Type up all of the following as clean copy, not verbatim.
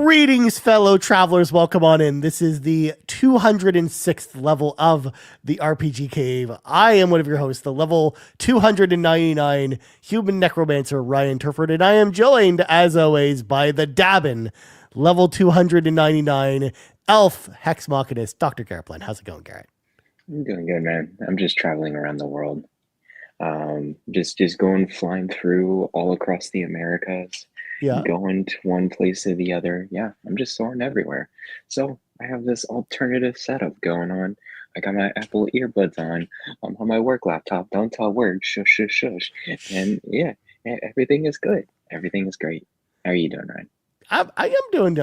Greetings, fellow travelers. Welcome on in. This is the 206th level of the RPG Cave. I am one of your hosts, the level 299 human necromancer, Ryan Turford, and I am joined, as always, by the Dabbin, level 299 elf hex machinist, Dr. Garret. How's it going, Garret? I'm doing good, man. I'm just traveling around the world. Just going flying through all across the Americas. Yeah. Going to one place to the other. Yeah, I'm just soaring everywhere. So I have this alternative setup going on. I got my Apple earbuds on. I'm on my work laptop. Don't tell work. Shush, shush, shush. And yeah, everything is good. Everything is great. How are you doing, Ryan? I'm doing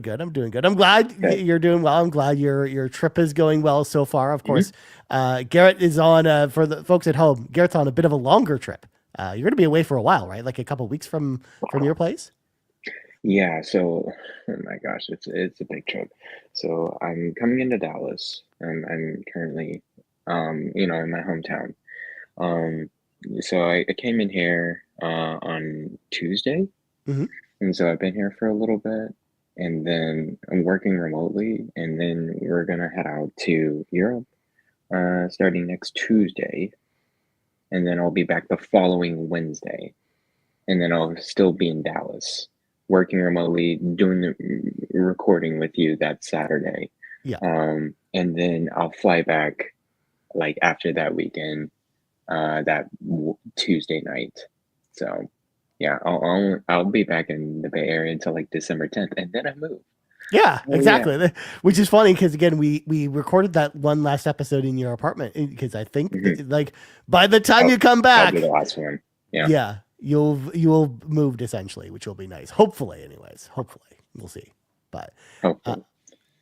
good. I'm glad you're doing well. I'm glad your trip is going well so far. Of course, Garret is on, for the folks at home, Garrett's on a bit of a longer trip. You're going to be away for a while, right? Like a couple of weeks from your place? Yeah, so oh my gosh, it's a big trip. So I'm coming into Dallas. I'm currently in my hometown. Um so I came in here on Tuesday. Mm-hmm. And so I've been here for a little bit, and then I'm working remotely, and then we're gonna head out to Europe starting next Tuesday, and then I'll be back the following Wednesday, and then I'll still be in Dallas, working remotely, doing the recording with you that Saturday. Yeah. And then I'll fly back like after that weekend, Tuesday night. So yeah, I'll be back in the Bay Area until like December 10th, and then I move. Yeah, Oh, exactly. yeah. Which is funny because again, we recorded that one last episode in your apartment because I think like by the time you come back, that'll be the last one. Yeah. Yeah, you'll moved essentially, which will be nice. Hopefully, anyways. Hopefully, we'll see. But oh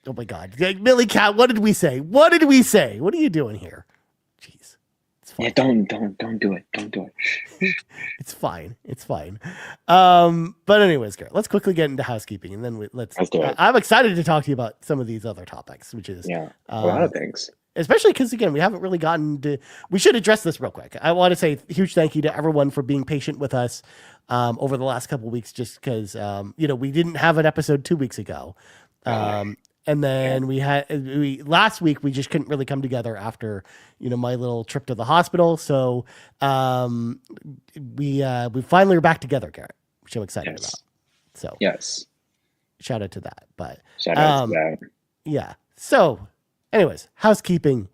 my God, Millie Cat, what did we say? What did we say? What are you doing here? Jeez. Yeah, don't do it. Don't do it. It's fine. It's fine. But anyways, Garret, let's quickly get into housekeeping, and then let's do it. I'm excited to talk to you about some of these other topics, which is a lot of things. Especially because, again, we haven't really gotten to... We should address this real quick. I want to say a huge thank you to everyone for being patient with us over the last couple of weeks, just because, we didn't have an episode 2 weeks ago. And then last week, we just couldn't really come together after, my little trip to the hospital. So we finally are back together, Garret, which I'm excited about. So yes, shout out to that. But shout out to that. Yeah. So anyways, housekeeping.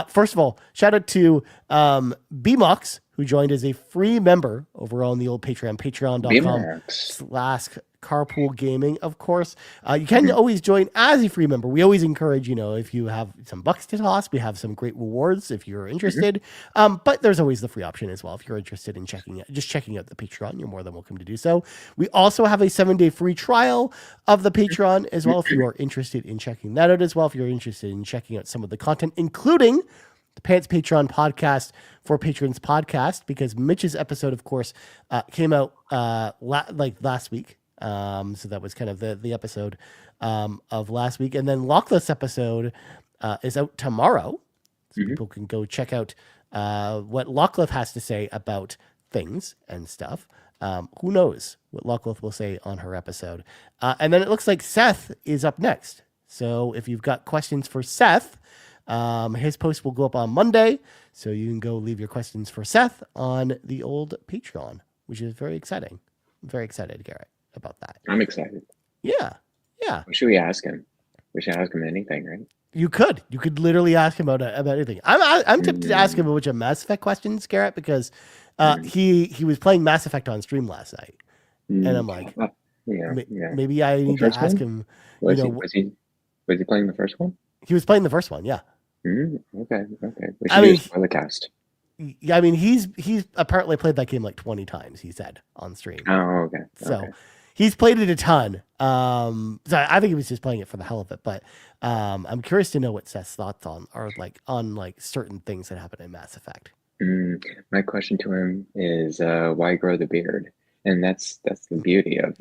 First of all, shout out to BMox, who joined as a free member over on the old Patreon, patreon.com/carpool gaming. Of course, you can always join as a free member. We always encourage, if you have some bucks to toss, we have some great rewards if you're interested. But there's always the free option as well. If you're interested in checking out the Patreon, you're more than welcome to do so. We also have a 7-day free trial of the Patreon as well. If you are interested in checking that out as well, if you're interested in checking out some of the content, including the Pants Patreon podcast for Patrons podcast, because Mitch's episode, of course, came out last week. So that was kind of the episode of last week. And then Lockless episode is out tomorrow. So people can go check out what Lockleth has to say about things and stuff. Who knows what Lockleth will say on her episode. And then it looks like Seth is up next. So if you've got questions for Seth, his post will go up on Monday, so you can go leave your questions for Seth on the old Patreon, which is very exciting. I'm very excited, Garret, about that. I'm excited. Yeah. What should we ask him? We should ask him anything, right? You could literally ask him about anything. I'm tempted to ask him a bunch of Mass Effect questions, Garret, because he was playing Mass Effect on stream last night, and I'm like, maybe I need to ask him. Was he playing the first one? He was playing the first one, yeah. Okay. We should use for the cast. I mean, he's apparently played that game like 20 times, he said, on stream. Oh, okay. So he's played it a ton. So I think he was just playing it for the hell of it. But I'm curious to know what Seth's thoughts on certain things that happen in Mass Effect. My question to him is, why grow the beard? And that's the beauty of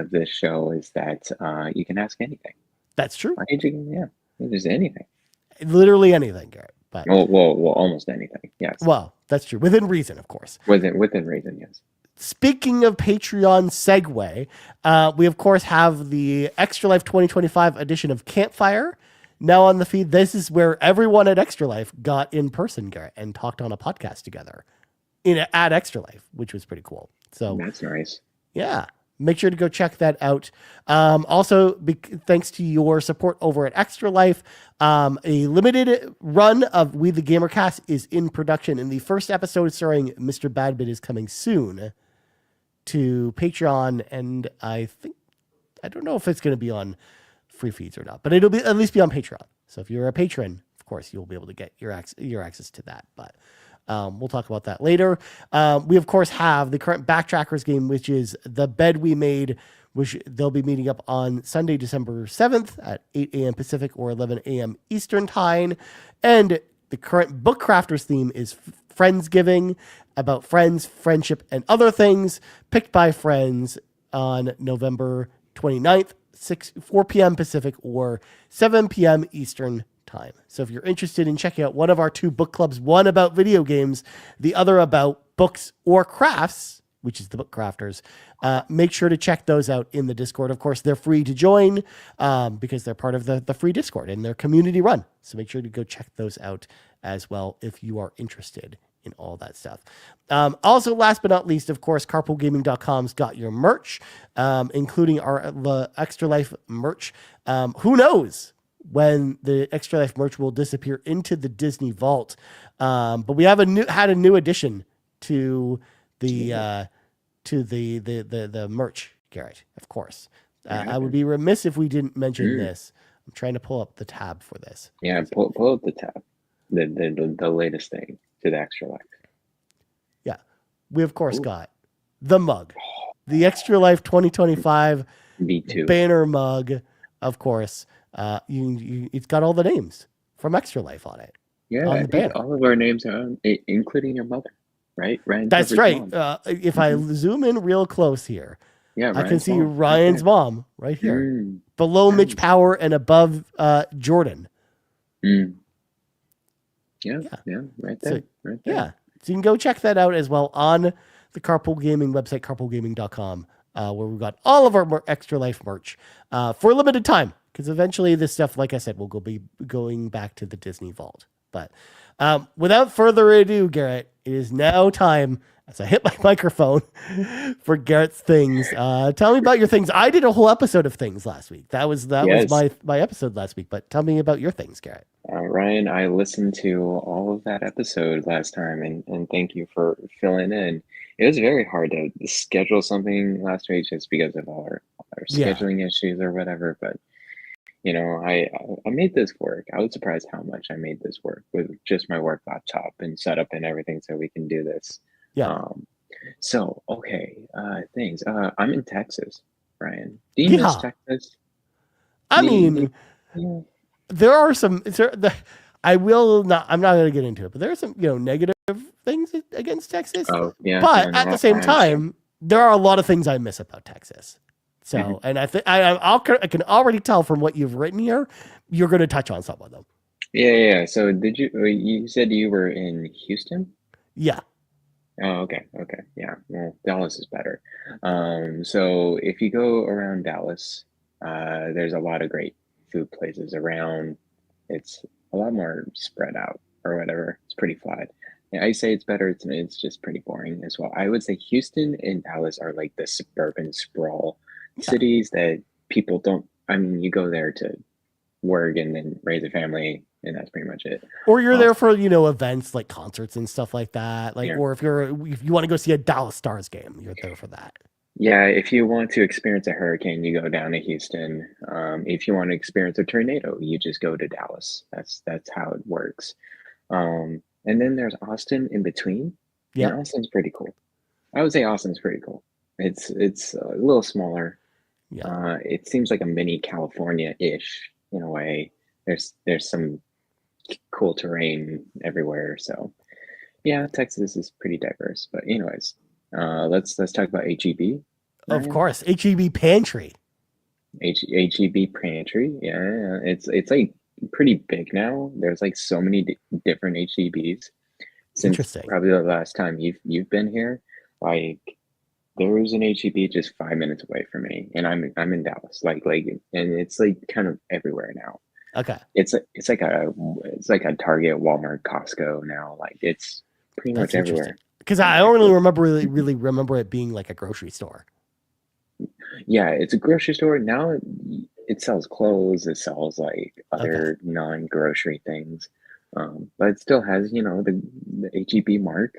this show, is that you can ask anything. That's true. Just anything. Literally anything, Garret. But well, almost anything. Yes. Well, that's true. Within reason, of course. Within reason, yes. speaking of Patreon segue, we of course have the Extra Life 2025 edition of Campfire now on the feed. This is where everyone at Extra Life got in person, Garrett, and talked on a podcast together at Extra Life, which was pretty cool. So That's nice. yeah, make sure to go check that out. Also, thanks to your support over at Extra Life, a limited run of We the Gamercast is in production, and the first episode starring Mr. Badbit is coming soon to Patreon, and I don't know if it's going to be on free feeds or not, but it'll be at least be on Patreon. So if you're a patron, of course, you'll be able to get your access to that. But we'll talk about that later. We, of course, have the current Backtrackers game, which is The Bed We Made, which they'll be meeting up on Sunday, December 7th at 8 a.m. Pacific or 11 a.m. Eastern Time. And the current Book Crafters theme is Friendsgiving, about friends, friendship, and other things, picked by friends on November 29th, 4 p.m. Pacific or 7 p.m. Eastern Time. So if you're interested in checking out one of our two book clubs, one about video games, the other about books or crafts, which is the Book Crafters, make sure to check those out in the Discord. Of course, they're free to join because they're part of the free Discord and they're community run. So make sure to go check those out as well if you are interested in all that stuff. Also, last but not least, of course, carpoolgaming.com's got your merch, including the Extra Life merch. Who knows when the Extra Life merch will disappear into the Disney vault? But we have had a new addition to the merch, Garrett. Of course, I would be remiss if we didn't mention this. I'm trying to pull up the tab for this. Yeah, pull up the tab. The latest thing to the Extra Life. Yeah, we of course got the mug, the Extra Life 2025 V2 banner mug. Of course, it's got all the names from Extra Life on it. Yeah, I think all of our names are on, including your mother, right? Ryan. That's right. If I zoom in real close here, yeah, I can see Ryan's mom right here, below Mitch Power and above Jordan. Yeah, right there. Yeah, so you can go check that out as well on the Carpool Gaming website, carpoolgaming.com, where we've got all of our Extra Life merch for a limited time, because eventually this stuff, like I said, will be going back to the Disney vault. But without further ado, Garrett, it is now time, as I hit my microphone, for Garrett's things. Tell me about your things. I did a whole episode of things last week. That was my episode last week. But tell me about your things, Garrett. Ryan, I listened to all of that episode last time, and thank you for filling in. It was very hard to schedule something last week just because of our scheduling issues or whatever. But you know, I made this work. I was surprised how much I made this work with just my work laptop and setup and everything, so we can do this. Yeah. So okay, things. I'm in Texas, Ryan. Do you miss Texas? I mean, there are some. I'm not going to get into it, but there are some, negative things against Texas. Oh, yeah. But at the same time, there are a lot of things I miss about Texas. So, and I think I can already tell from what you've written here, you're going to touch on some of them. Yeah. So you said you were in Houston? Yeah. Oh, okay. Yeah. Well, Dallas is better. So if you go around Dallas, there's a lot of great food places around. It's a lot more spread out or whatever. It's pretty flat. Yeah, I say it's better. It's just pretty boring as well. I would say Houston and Dallas are like the suburban sprawl cities that people don't. I mean, you go there to work and then raise a family, and that's pretty much it. Or you're there for events like concerts and stuff like that. Or if you want to go see a Dallas Stars game, you're there for that. Yeah, if you want to experience a hurricane, you go down to Houston. If you want to experience a tornado, you just go to Dallas. That's how it works. And then there's Austin in between. Yeah, and Austin's pretty cool. I would say Austin's pretty cool. It's a little smaller. Yeah. It seems like a mini California-ish in a way. There's some cool terrain everywhere. So yeah, Texas is pretty diverse. But anyways, let's talk about HEB. Of course, HEB Pantry. HEB Pantry. Yeah, it's like pretty big now. There's like so many different HEBs since probably the last time you've been here. Like There's an HEB just 5 minutes away from me, and I'm in Dallas. And it's like kind of everywhere now. Okay, It's like a Target, Walmart, Costco now. Like it's pretty that's much interesting. everywhere. Because And I don't really actually, remember really remember it being like a grocery store. yeah, it's a grocery store now. It sells clothes. It sells like Okay, other non-grocery things, but it still has the HEB mark.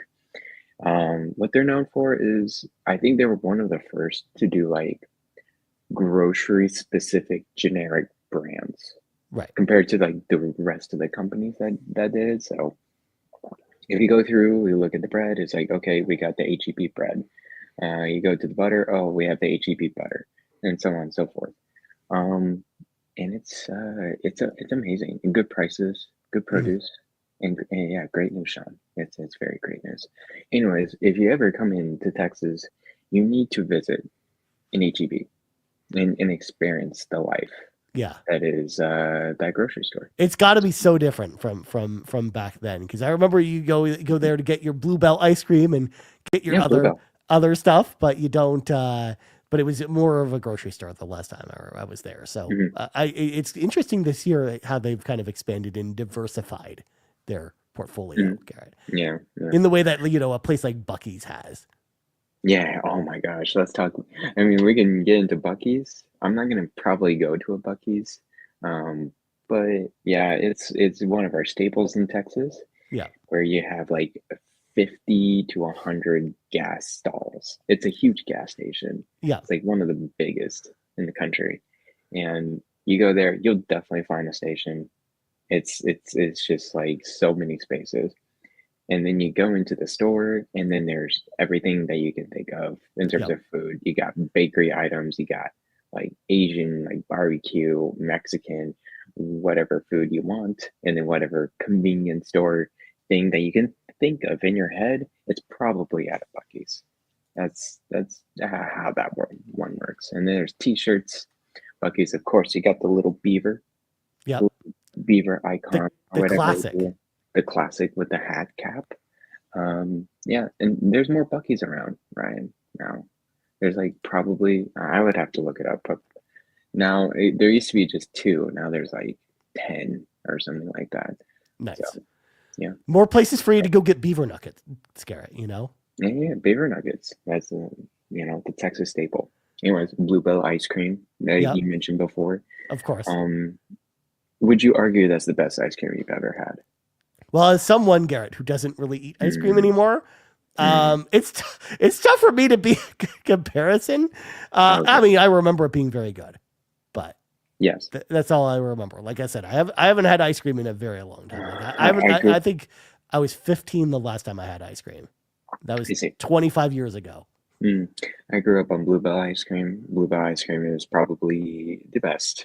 What they're known for is I think they were one of the first to do like grocery specific generic brands right. compared to like the rest of the companies that did it. So if you go through, you look at the bread, it's like, okay, we got the HEB bread. You go to the butter, oh, we have the HEB butter, and so on and so forth. Um, and it's amazing. And good prices, good Mhm. produce, and yeah, great news, Sean. It's very great news. Anyways, if you ever come into Texas, you need to visit an HEB and experience the life Yeah. that is that grocery store. It's got to be so different from back then because I remember you go there to get your Bluebell ice cream and get your Yeah, Bluebell. other stuff, but you don't. But it was more of a grocery store the last time I was there. So Hmm. it's interesting this year how they've kind of expanded and diversified their portfolio, Hmm. Garrett, Yeah, yeah. in the way that a place like Bucky's has. Yeah, oh my gosh, let's talk. I mean, we can get into Bucky's. I'm not gonna probably go to a Bucky's, um, but yeah, it's one of our staples in Texas, Yeah, where you have like 50 to 100 gas stalls. It's a huge gas station. yeah, It's like one of the biggest in the country, and you go there, you'll definitely find a station. It's just like so many spaces. And then you go into the store, and then there's everything that you can think of in terms yep, of food. You got bakery items, you got like Asian, like barbecue, Mexican, whatever food you want, and then whatever convenience store thing that you can think of in your head, it's probably at a Bucky's. That's how that one works. And then there's T-shirts, Bucky's, of course. You got the little yep. beaver The icon or the whatever, classic. the classic with the hat cap. Yeah, and there's more Bucky's around, Ryan, now. There's like probably, I would have to look it up, but now there used to be just two. Now there's like 10 or something like that. So, Nice. yeah. More places for you to go get beaver nuggets, Garrett. Yeah, yeah, Beaver Nuggets. That's the Texas staple. Anyways, Bluebell ice cream that Yep, you mentioned before. of course. Um, would you argue that's the best ice cream you've ever had? Well, as someone, Garrett, who doesn't really eat ice cream Mm, anymore, mm, it's tough for me to be a comparison. I okay. mean, I remember it being very good, but Yes. that's all I remember. Like I said, I haven't had ice cream in a very long time. Like I haven't. I I grew. think I was 15 the last time I had ice cream. That was I see. 25 years ago. Mm. I grew up on Bluebell ice cream. Bluebell ice cream is probably the best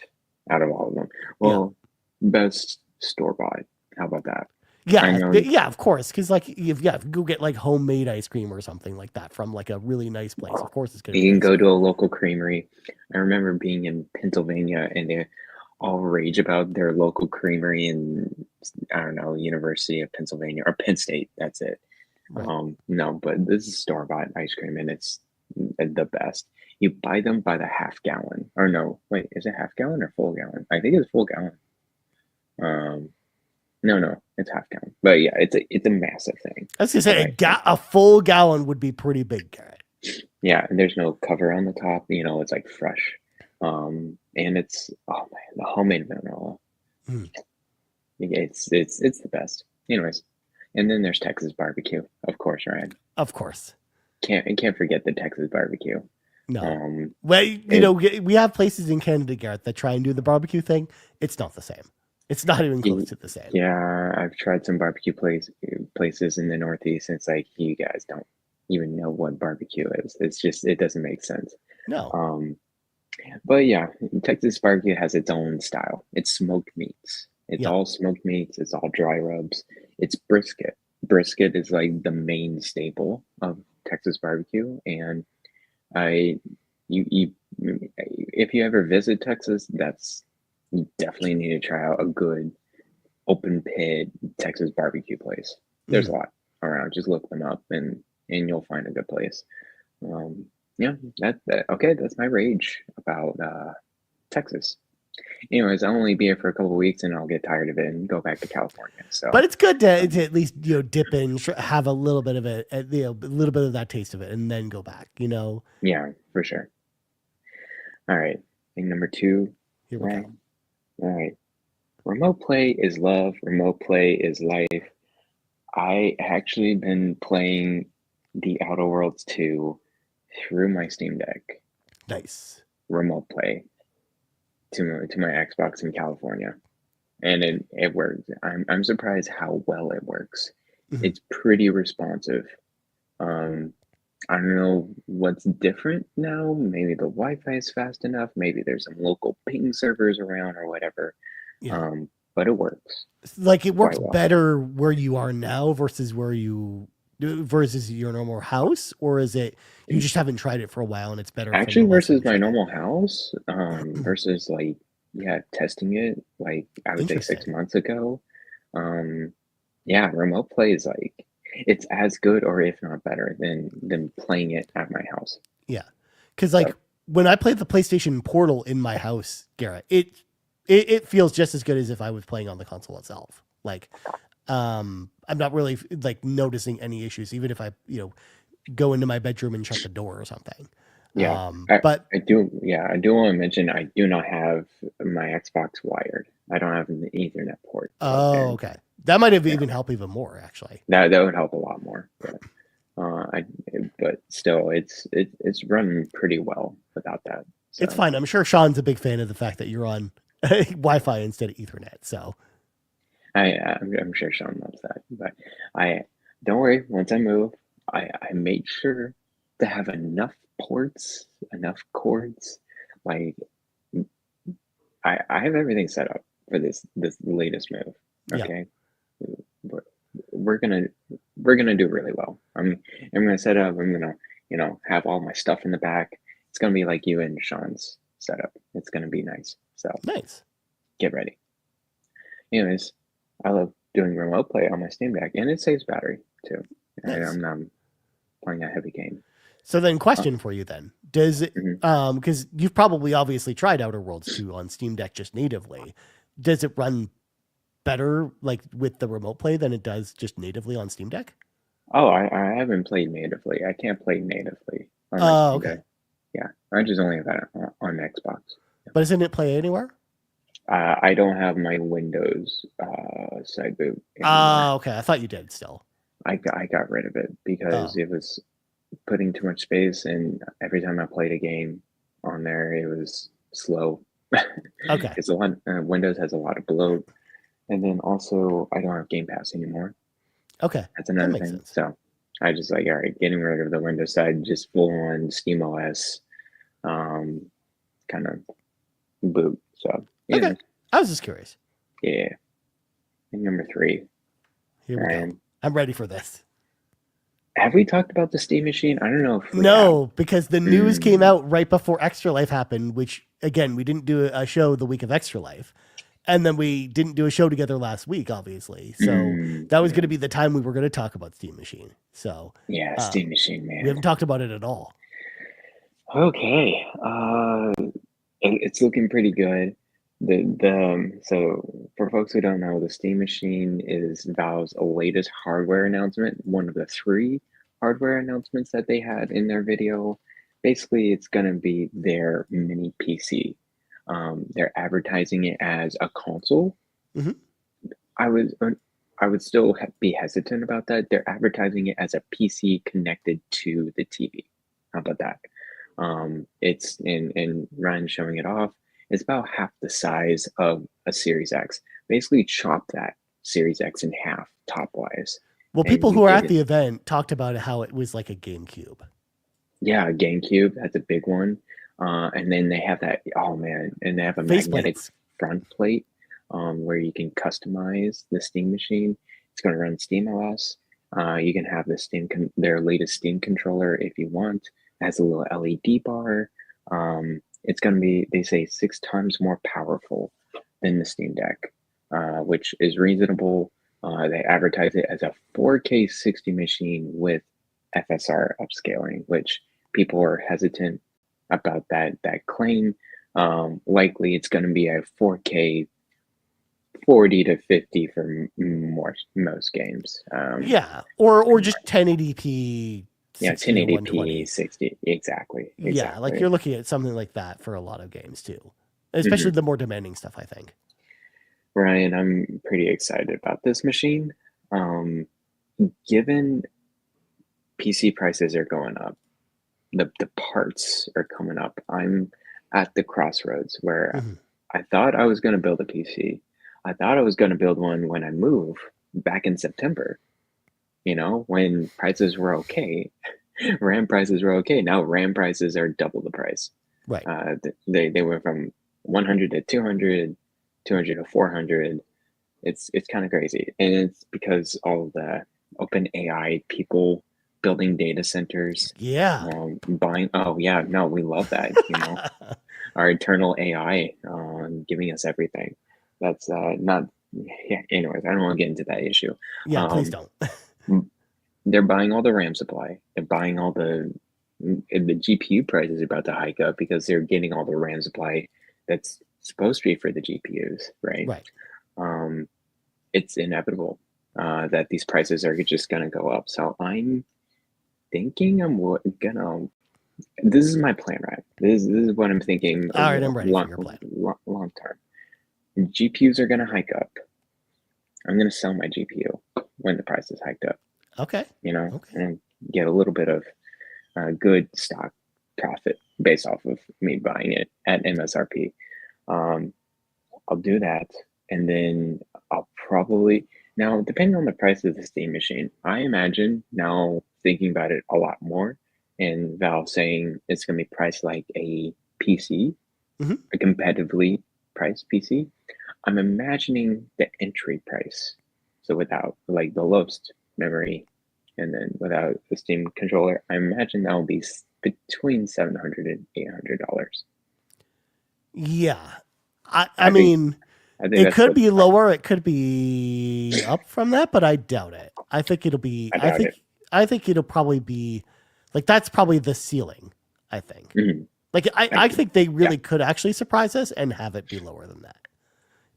out of all of them. Yeah. Well, best store bought. How about that? I Yeah, know yeah, of course. Because like, if you go get like homemade ice cream or something like that from like a really nice place, of course it's going to you can taste go to good. a local creamery. I remember being in Pennsylvania and they all rage about their local creamery in, I don't know, University of Pennsylvania or Penn State. That's it. Right. No, but this is store-bought ice cream and it's the best. You buy them by the half gallon. Or no, wait, is it half gallon or full gallon? I think it's full gallon. Um, no, it's half gallon. But yeah, it's a massive thing I was gonna of say ice cream. a full gallon would be pretty big, Garrett. Yeah, and there's no cover on the top, it's like fresh. And it's oh man, the homemade vanilla. Mm, It's the best. Anyways, and then there's Texas barbecue, of course, right? of course. Can't forget the Texas barbecue. No. Um, Well, it, we have places in Canada, Garrett, that try and do the barbecue thing. It's not the same. It's not even close y- to the same. yeah, I've tried some places in the Northeast, and it's like you guys don't even know what barbecue is. It's just it doesn't make sense. No. Um, but yeah, Texas barbecue has its own style. It's smoked meats. It's Yep. all smoked meats. It's all dry rubs. It's brisket. Brisket is like the main staple of Texas barbecue, and I, you, if you ever visit Texas, you definitely need to try out a good open pit Texas barbecue place. There's Mm. a lot around. Just look them up, and you'll find a good place. Um, Yeah, okay. That's my rage about Texas. Anyways, I'll only be here for a couple of weeks, and I'll get tired of it and go back to California. So, But it's good to at least dip in, have a little bit of it, a little bit of that taste of it, and then go back. yeah, for sure. All right, thing number 2. Here we go. All right. Remote play is love. Remote play is life. I actually been playing the Outer Worlds 2 through my Steam Deck. Nice. Remote play to my Xbox in California, and it works. I'm surprised how well it works. Mhm. It's pretty responsive. I don't know what's different now. Maybe the Wi-Fi is fast enough. Maybe there's some local ping servers around or whatever. Yeah. But it works. Like it works quite well. better where you are now versus your normal house, or is it you just haven't tried it for a while and it's better? Actually, versus my normal house, versus testing it like I would say 6 months ago. Yeah, remote play is like it's as good or if not better than playing it at my house. Yeah, because like when I played the PlayStation Portal in my house, Garrett, it feels just as good as if I was playing on the console itself. Like, I'm not really like noticing any issues, even if I go into my bedroom and shut the door or something. Yeah, but I do. Yeah, I do want to mention I do not have my Xbox wired. I don't have an Ethernet port. Oh, okay. That might have even helped even more, actually. That would help a lot more. But still, it's running pretty well without that. So. It's fine. I'm sure Sean's a big fan of the fact that you're on Wi-Fi instead of Ethernet. So I'm sure Sean loves that. But don't worry. Once I move, I made sure to have enough ports, enough cords. Like I have everything set up for this latest move. Okay, we're gonna do really well. I'm gonna set up. I'm gonna have all my stuff in the back. It's gonna be like you and Sean's setup. It's gonna be nice. So nice. Get ready. Anyways, I love doing remote play on my Steam Deck, and it saves battery too. Nice. I'm not playing a heavy game. So then, question for you then: does it? Because you've probably obviously tried Outer Worlds 2 on Steam Deck just natively. Does it run better like with the remote play than it does just natively on Steam Deck? Oh, I haven't played natively. I can't play natively. Oh, okay. Yeah, I just only have that on Xbox. But isn't it play anywhere? I don't have my Windows side boot anymore. Oh, okay. I thought you did still. I got rid of it because it was putting too much space, and every time I played a game on there, it was slow. Okay. It's Windows has a lot of bloat, and then also I don't have Game Pass anymore. Okay, that's another thing. Sense. So I just like, all right, getting rid of the Windows side, just full on SteamOS, kind of boot. So okay, I was just curious. Yeah. And number 3. Here we go. I'm ready for this. Have we talked about the Steam Machine? I don't know if we have. Because the news came out right before Extra Life happened, which again, we didn't do a show the week of Extra Life. And then we didn't do a show together last week, obviously. So that was going to be the time we were going to talk about Steam Machine. So yeah, Steam Machine, man. We haven't talked about it at all. Okay. It's looking pretty good. So for folks who don't know, the Steam Machine is Valve's latest hardware announcement, one of the 3 hardware announcements that they had in their video. Basically, it's going to be their mini PC. They're advertising it as a console. Mm-hmm. I would still be hesitant about that. They're advertising it as a PC connected to the TV. How about that? It's in Ryan showing it off. It's about half the size of a Series X. Basically, chop that Series X in half top wise. Well, people who were at the event talked about how it was like a GameCube. Yeah, a GameCube. That's a big one. And then they have that. Oh man! And they have a magnetic front plate where you can customize the Steam Machine. It's going to run SteamOS. You can have the their latest Steam controller if you want. It has a little LED bar. It's going to be, they say, 6 times more powerful than the Steam Deck, which is reasonable. They advertise it as a 4K 60 machine with FSR upscaling, which people are hesitant about that claim. Likely it's going to be a 4K 40 to 50 for most games. Yeah, or just 1080p, Yeah, 60 to 1080p 120. 60. Exactly. Yeah, like Exactly. you're looking at something like that for a lot of games too, especially Hmm. the more demanding stuff, I think. Ryan, I'm pretty excited about this machine. Um, Given PC prices are going up, the parts are coming up. I'm at the crossroads where Hmm. I thought I was going to build a PC. I thought I was going to build one when I move back in September, when prices were okay. RAM prices were okay. Now RAM prices are double the price. Right. They went from 100 to 200, 200 to 400. It's kind of crazy, and it's because all the open AI people building data centers, Yeah. buying. Oh yeah, no, we love that. Our eternal AI, giving us everything. That's not. Yeah. Anyways, I don't want to get into that issue. Yeah, please Um, don't. they're buying all the RAM supply. They're buying all the GPU price is about to hike up because they're getting all the RAM supply that's supposed to be for the GPUs, right? Right. Um, it's inevitable that these prices are just going to go up. So I'm thinking gonna. This is my plan, right? This is what I'm thinking. All right, I'm ready for your plan. Long term. GPUs are going to hike up. I'm going to sell my GPU when the price is hiked up. Okay. Okay. And get a little bit of good stock profit based off of me buying it at MSRP. I'll do that, and then I'll probably now, depending on the price of the Steam machine, I imagine now thinking about it a lot more, and Valve saying it's going to be priced like a PC, Hmm. a competitively priced PC. I'm imagining the entry price, so without like the lowest memory, and then without the Steam controller, I imagine that will be between $700 and $800. Yeah. I I think mean, I think it that's could what be lower, it could be up from that, but I doubt it. I think it'll be I doubt it. I think it'll probably be like that's probably the ceiling, I think. Mhm. Like I Like, think they yeah, really could actually surprise us and have it be lower than that.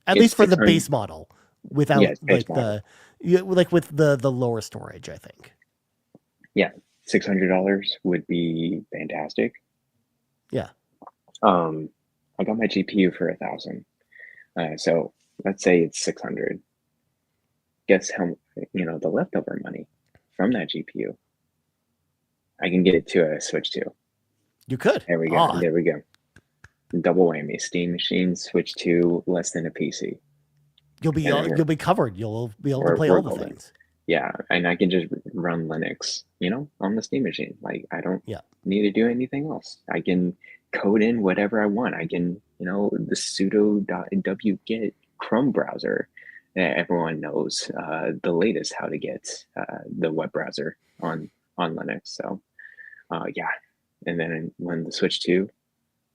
At least it's for the 600. base model without Yes, base like model. like with the lower storage, I think. Yeah, $600 would be fantastic. Yeah. Um, I got my GPU for 1,000. So let's say it's 600. Guess how the leftover money from that GPU? I can get it to a Switch 2. You could. There we go. Ah, There we go. Double whammy. Steam machine, Switch 2, less than a PC, and then you'll be covered. You'll be able to we're play we're all the golden. things. Yeah, and I can just run Linux, on the Steam machine. Like I don't Yeah. need to do anything else. I can code in whatever I want. I can, the sudo wget Chrome browser. Everyone knows the latest how to get the web browser on Linux. So yeah, and then when the Switch 2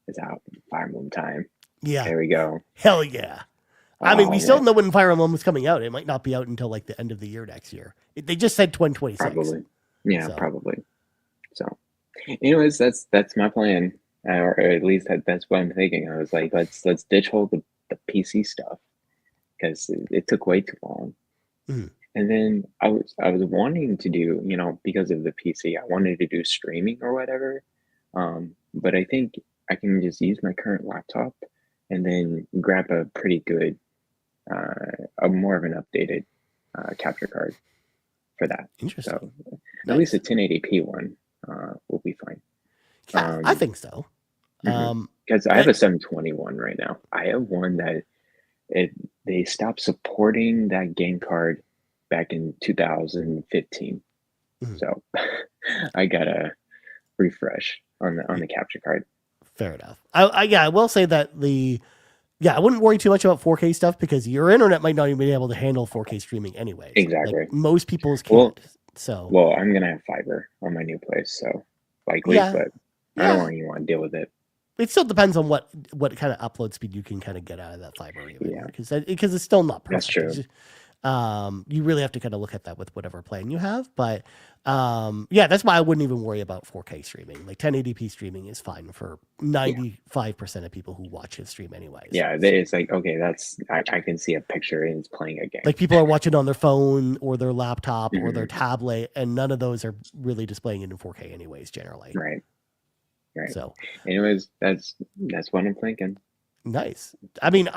is out, Fire Emblem time. Yeah. There we go. Hell yeah. I mean, we Oh still man, don't know when Fire Emblem is coming out. It might not be out until like the end of the year next year. They just said 2026. probably. Yeah, So, probably. So, anyways, that's my plan, or at least that's what I'm thinking. I was like, let's ditch all the PC stuff because it took way too long. mhm. And then I was wanting to do, because of the PC, I wanted to do streaming or whatever. But I think I can just use my current laptop and then grab a pretty good, a more of an updated capture card for that. Interesting. So at least a Nice. 1080p one will be fine. Yeah, I Um, think so. Um, because I have I, a 721 right now. I have one that it they stopped supporting that game card back in 2015. mhm. So I gotta refresh on the capture card. Fair enough. Yeah, I will say that I wouldn't worry too much about 4K stuff because your internet might not even be able to handle 4K streaming anyways. Like Exactly. most people's Well, can't. So well, I'm gonna have fiber on my new place, so likely, yeah, but I don't yeah. want anyone to deal with it. It still depends on what kind of upload speed you can kind of get out of that fiber even Yeah, because it's still not that's perfect. true. You really have to kind of look at that with whatever plan you have. But yeah, that's why I wouldn't even worry about 4K streaming. Like 1080p streaming is fine for Yeah. 95% of people who watch his stream anyways. Yeah, it's like, okay, I can see a picture and it's playing a game. Like people are watching on their phone or their laptop or their tablet, and none of those are really displaying it in 4K anyways, generally. Right. So anyways, that's what I'm thinking. nice. I mean,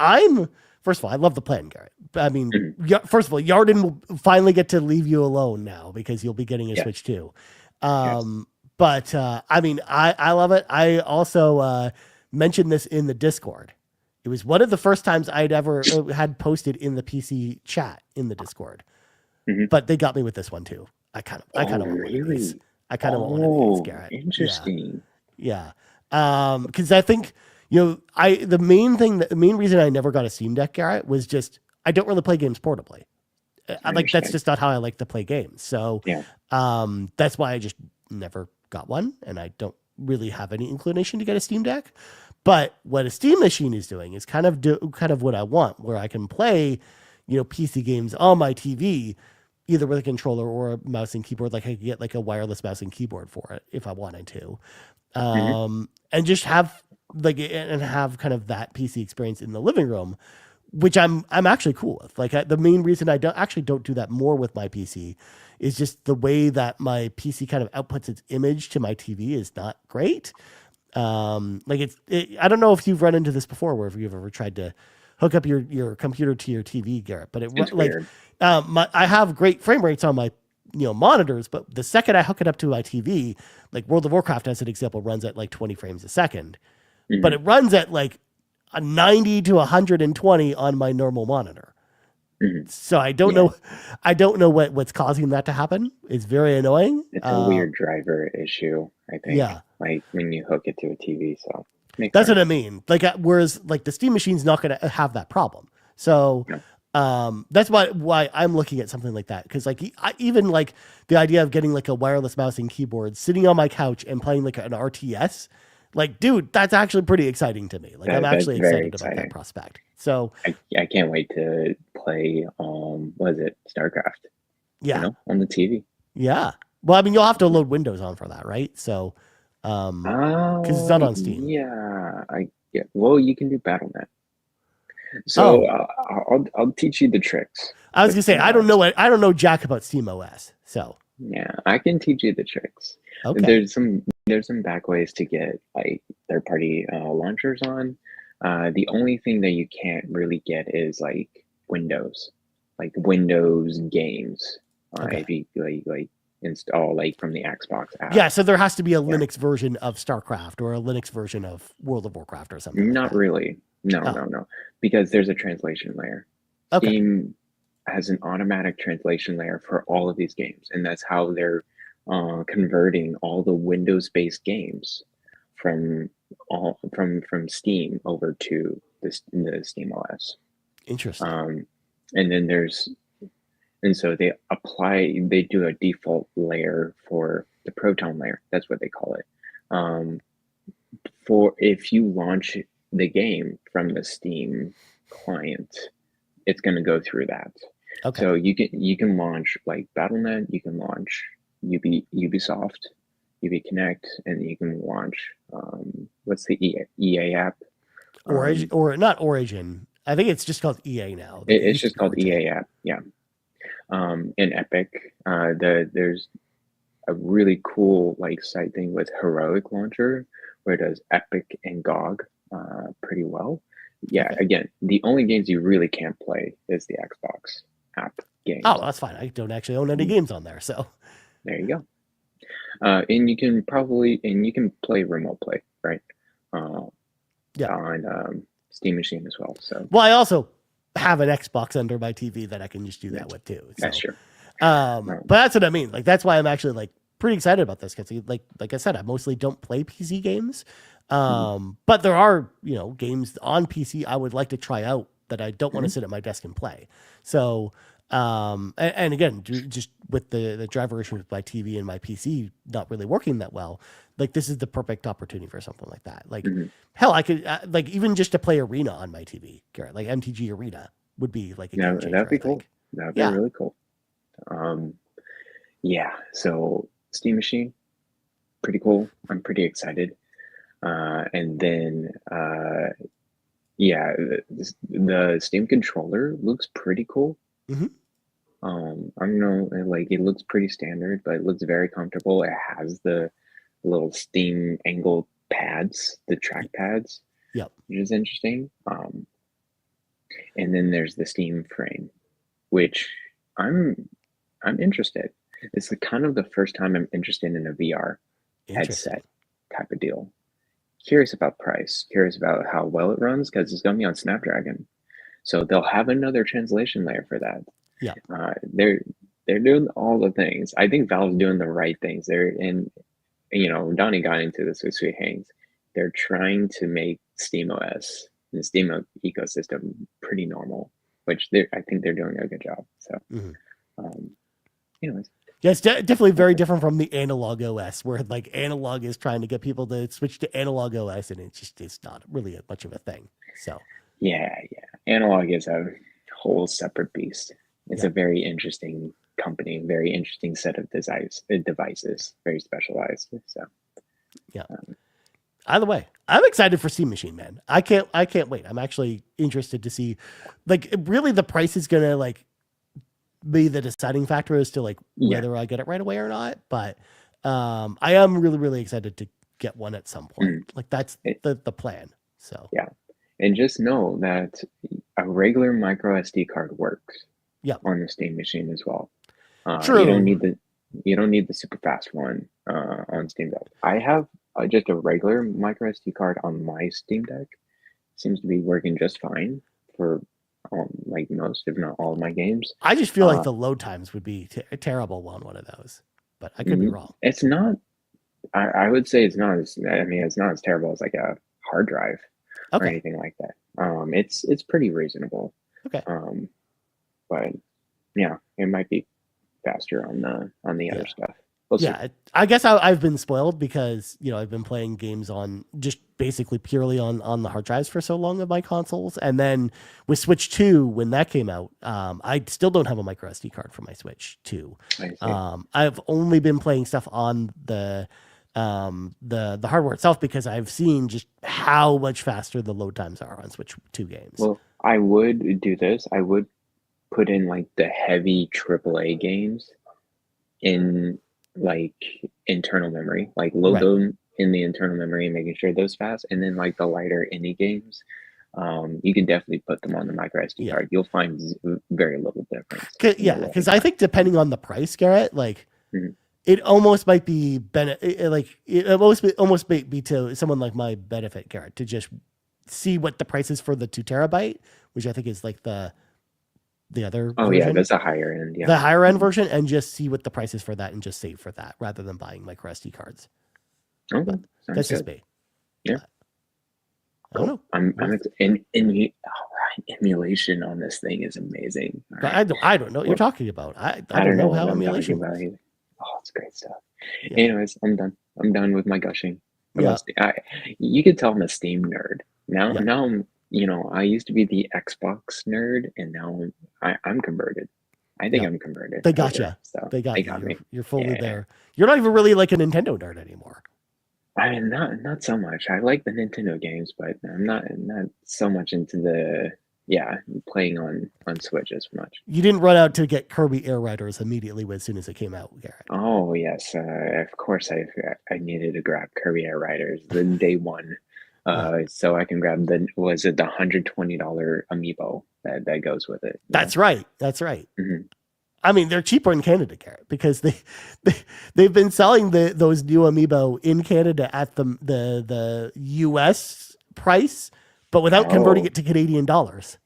first of all, I love the plan, Garrett. I mean, first of all, Yarden will finally get to leave you alone now because you'll be getting a Switch too. But I mean, I love it. I also mentioned this in the Discord. It was one of the first times I'd ever had posted in the PC chat in the Discord. But they got me with this one too. I kind of want one of these. I kind of want one of these, Garrett. Interesting. Yeah. Because I think, the main reason I never got a Steam Deck, Garrett, was just I don't really play games portably. That's just not how I like to play games. So that's why I just never got one, and I don't really have any inclination to get a Steam Deck. But what a Steam machine is doing is kind of what I want, where I can play, PC games on my TV, either with a controller or a mouse and keyboard. Like I could get like a wireless mouse and keyboard for it if I wanted to, and just have have kind of that PC experience in the living room, which I'm actually cool with. Like the main reason I don't do that more with my PC is just the way that my PC kind of outputs its image to my TV is not great. I don't know if you've run into this before, where if you've ever tried to hook up your computer to your TV, Garrett, but it's weird. I have great frame rates on my monitors, but the second I hook it up to my TV, like World of Warcraft as an example, runs at like 20 frames a second, but it runs at like a 90 to 120 on my normal monitor. So I don't know what's causing that to happen. It's very annoying. It's a weird driver issue, I think. Yeah. Like when you hook it to a TV. So that's what I mean. Like, whereas like the Steam machine's not going to have that problem. So that's why I'm looking at something like that. Cause like even like the idea of getting like a wireless mouse and keyboard, sitting on my couch and playing like an RTS, like, dude, that's actually pretty exciting to me. Like I'm actually excited about that prospect. So I can't wait to play, what is it? StarCraft. Yeah. On the TV. Yeah. Well, I mean, you'll have to load Windows on for that, right? So, because it's not on Steam. Yeah. Well, you can do BattleNet. So I'll teach you the tricks. I was gonna say I don't know jack about Steam OS. So yeah, I can teach you the tricks. Okay. There's some back ways to get like third-party launchers on. The only thing that you can't really get is like Windows games. If you like install like from the Xbox app. Yeah, so there has to be a Linux version of StarCraft or a Linux version of World of Warcraft or something. Not really. No. Because there's a translation layer. Okay. Steam has an automatic translation layer for all of these games, and that's how they're converting all the Windows-based games from Steam over to the Steam OS. Interesting. And so they do a default layer for the Proton layer. That's what they call it. For if you launch the game from the Steam client, it's going to go through that. Okay. So you can launch like BattleNet, you can launch Ubisoft, Connect, and you can launch what's the EA app? Origin or not Origin? I think it's just called EA now. It's just called EA app. Yeah. In Epic, there's a really cool like side thing with Heroic Launcher where it does Epic and GOG pretty well. Yeah. Okay. Again, the only games you really can't play is the Xbox app games. Oh, that's fine. I don't actually own any games on there, so there you go. And you can play remote play, right? On Steam machine as well. So well, I also have an Xbox under my TV that I can just do that with too. So. That's true. But that's what I mean. Like that's why I'm actually like pretty excited about this because like I said, I mostly don't play PC games. But there are games on PC I would like to try out that I don't want to sit at my desk and play. So and again, just with the driver issue with my TV and my PC not really working that well, like this is the perfect opportunity for something like that. Like hell, I could like even just to play Arena on my TV, Garrett, like MTG Arena would be like a game changer, that'd be cool. That'd be Yeah. really cool. Yeah, so Steam Machine, pretty cool. I'm pretty excited. And then, yeah, the Steam controller looks pretty cool. Hmm. I don't know, like it looks pretty standard, but it looks very comfortable. It has the little Steam angled pads, the track pads, Yep. which is interesting. And then there's the Steam frame, which I'm I'm interested. It's kind of the first time I'm interested in a VR Interesting. headset type of deal. Curious about price, curious about how well it runs because it's going to be on Snapdragon. So they'll have another translation layer for that. Yeah. They're doing all the things. I think Valve's doing the right things. They're in, Donnie got into this with Sweet Hangs. They're trying to make SteamOS and the Steam ecosystem pretty normal, which I think they're doing a good job. So, Hmm. anyways, Yeah, it's definitely very different from the analog OS, where like analog is trying to get people to switch to analog OS, and it's not really much of a thing. So yeah. Analog is a whole separate beast. It's yeah, a very interesting company, very interesting set of devices, very specialized. So, yeah. um, Either way, I'm excited for Steam Machine, man. I can't wait. I'm actually interested to see, like, really the price is gonna like be the deciding factor as to like yeah. whether I get it right away or not. But I am really really excited to get one at some point. Mm. Like that's It, the plan. So yeah. And just know that a regular micro SD card works yeah, on the Steam Machine as well. true. You don't need the super fast one on Steam Deck. I have just a regular micro SD card on my Steam Deck. Seems to be working just fine for like most, if not all, of my games. I just feel like Uh, the load times would be terrible on one of those, but I could be wrong. it's not. I would say it's not as. I mean, it's not as terrible as like a hard drive or Okay. anything like that. It's pretty reasonable. Okay. Um, but yeah, it might be faster on the Yeah. other stuff. We'll see. Yeah, I guess I've been spoiled because I've been playing games on just basically purely on the hard drives for so long of my consoles, and then with Switch 2 when that came out, I still don't have a micro SD card for my Switch 2. I see. I've only been playing stuff on the hardware itself because I've seen just how much faster the load times are on Switch 2 games. Well, I would do this. I would put in like the heavy AAA games in like internal memory, like load Right. them in the internal memory and making sure those fast, and then like the lighter indie games, you can definitely put them on the micro SD Yeah. card. You'll find very little difference. Yeah, because I think depending on the price, Garrett, like Mhm. it almost might be like it almost might be to someone like my benefit, Garrett, to just see what the price is for the 2 TB, which I think is like the other Oh yeah, version, that's a higher end. Yeah. the higher end version, and just see what the price is for that and just save for that rather than buying micro SD cards. Okay, But sounds that's just good. me. Yeah. But I don't know. I'm emulation on this thing is amazing. All But right. I don't know what you're talking about. I don't know what how I'm emulation talking about works. either. Oh, it's great stuff. Yeah. Anyways, I'm done. I'm done with my gushing. Yeah. You could tell I'm a Steam nerd. Now, Yeah. now I'm, I used to be the Xbox nerd, and now I'm converted. I think Yeah. I'm converted. They got you. So They got you. me. You're fully Yeah. there. You're not even really like a Nintendo nerd anymore. I mean, not so much. I like the Nintendo games, but I'm not so much into the playing on Switch as much. You didn't run out to get Kirby Air Riders immediately as soon as it came out, Garrett. Oh yes, of course I needed to grab Kirby Air Riders the day one, so I can grab the $120 amiibo that goes with it. That's right. That's right. Mhm. I mean, they're cheaper in Canada, Garrett, because they've been selling those new amiibo in Canada at the US price, but without converting Oh. it to Canadian dollars.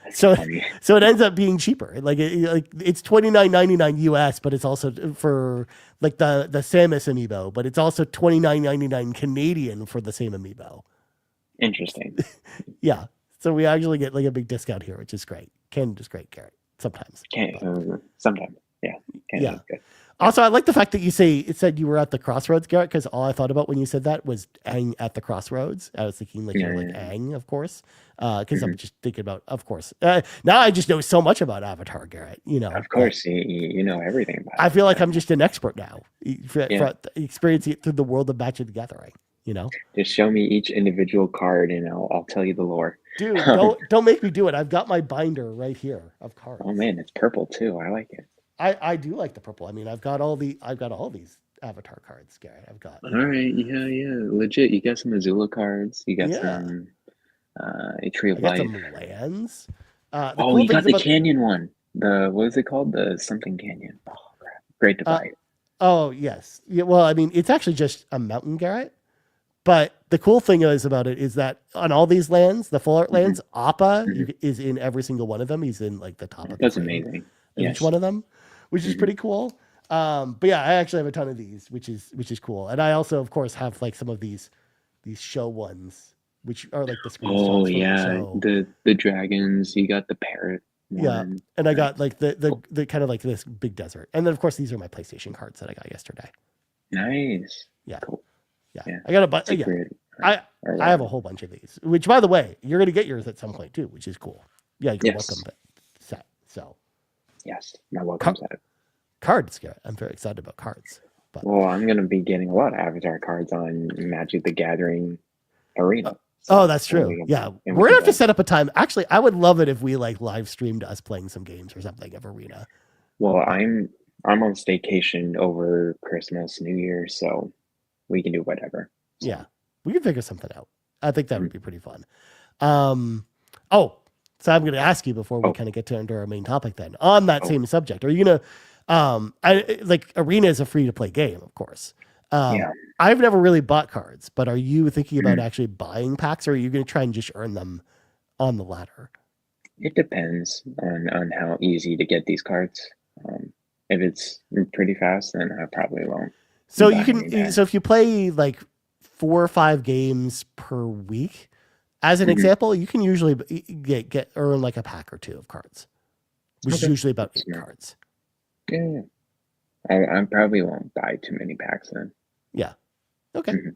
That's So funny. so it ends up being cheaper. Like it's $29.99 US, but it's also for like the Samus amiibo, but it's also $29.99 Canadian for the same amiibo. Interesting. Yeah. So we actually get like a big discount here, which is great. Canada's great, Garrett. Sometimes. Okay, But, sometimes, yeah. yeah. Good. Yeah. Also, I like the fact that it said you were at the crossroads, Garrett, because all I thought about when you said that was Aang at the crossroads. I was thinking like you're like Yeah. Aang, of course, because I'm Hmm. just thinking about, of course. Now I just know so much about Avatar, Garrett. Of That course, you know everything about I feel like I'm Avatar. just an expert now Yeah. for experiencing it through the world of Magic the Gathering. Just show me each individual card, and I'll tell you the lore. Dude, don't make me do it. I've got my binder right here of Oh cards. man, it's purple too. I like it. I do like the purple. I mean, I've got all these Avatar cards, Garrett. I've got, All right, yeah, legit. You got some Azula cards. You got yeah, some a Tree I of got Life. some lands. The Oh, cool you got things the about canyon one. The what is it called? The something canyon. Oh crap! Great uh Divide. oh yes, yeah. Well, I mean, it's actually just a mountain, Garrett. But the cool thing is about it is that on all these lands, the full art Hmm. lands, Appa Hmm. is in every single one of them. He's in like the top of the That's frame amazing. of each Yes. one of them, which is Hmm. pretty cool. But yeah, I actually have a ton of these, which is cool. And I also, of course, have like some of these show ones, which are like the Oh screenshots from the yeah, show. the dragons. You got the parrot Yeah. one. And I got That's like cool. the kind of like this big desert. And then of course these are my PlayStation cards that I got yesterday. Nice. Yeah. Cool. Yeah. Yeah. I got a bunch. Yeah. Secret I or I have a whatever. whole bunch of these, which by the way, you're gonna get yours at some point too, which is cool. Yeah, you can welcome Yes. set. So Yes. My welcome car- set. cards, Garrett. I'm very excited about cards. But Well, I'm gonna be getting a lot of Avatar cards on Magic the Gathering Arena. oh, So that's true. Yeah. we We're gonna can have to go. set up a time. Actually, I would love it if we like live streamed us playing some games or something of Arena. Well, I'm on staycation over Christmas, New Year, so we can do whatever. Yeah. So We can figure something out. I think that would mm. be pretty fun. Oh, so I'm going to ask you before we Oh, kind of get to into our main topic then on that oh same subject. Are you going to, like Arena is a free to play game, of course. yeah. I've never really bought cards, but are you thinking about Mhm. actually buying packs or are you going to try and just earn them on the ladder? It depends on how easy to get these cards. If it's pretty fast, then I probably won't So buy any so packs. if you play like 4 or 5 games per week, as an Hmm. example, you can usually get earn like a pack or two of cards, which is Okay, usually about that's 8 smart. cards. Yeah, I probably won't buy too many packs then. Yeah. Okay. Hmm.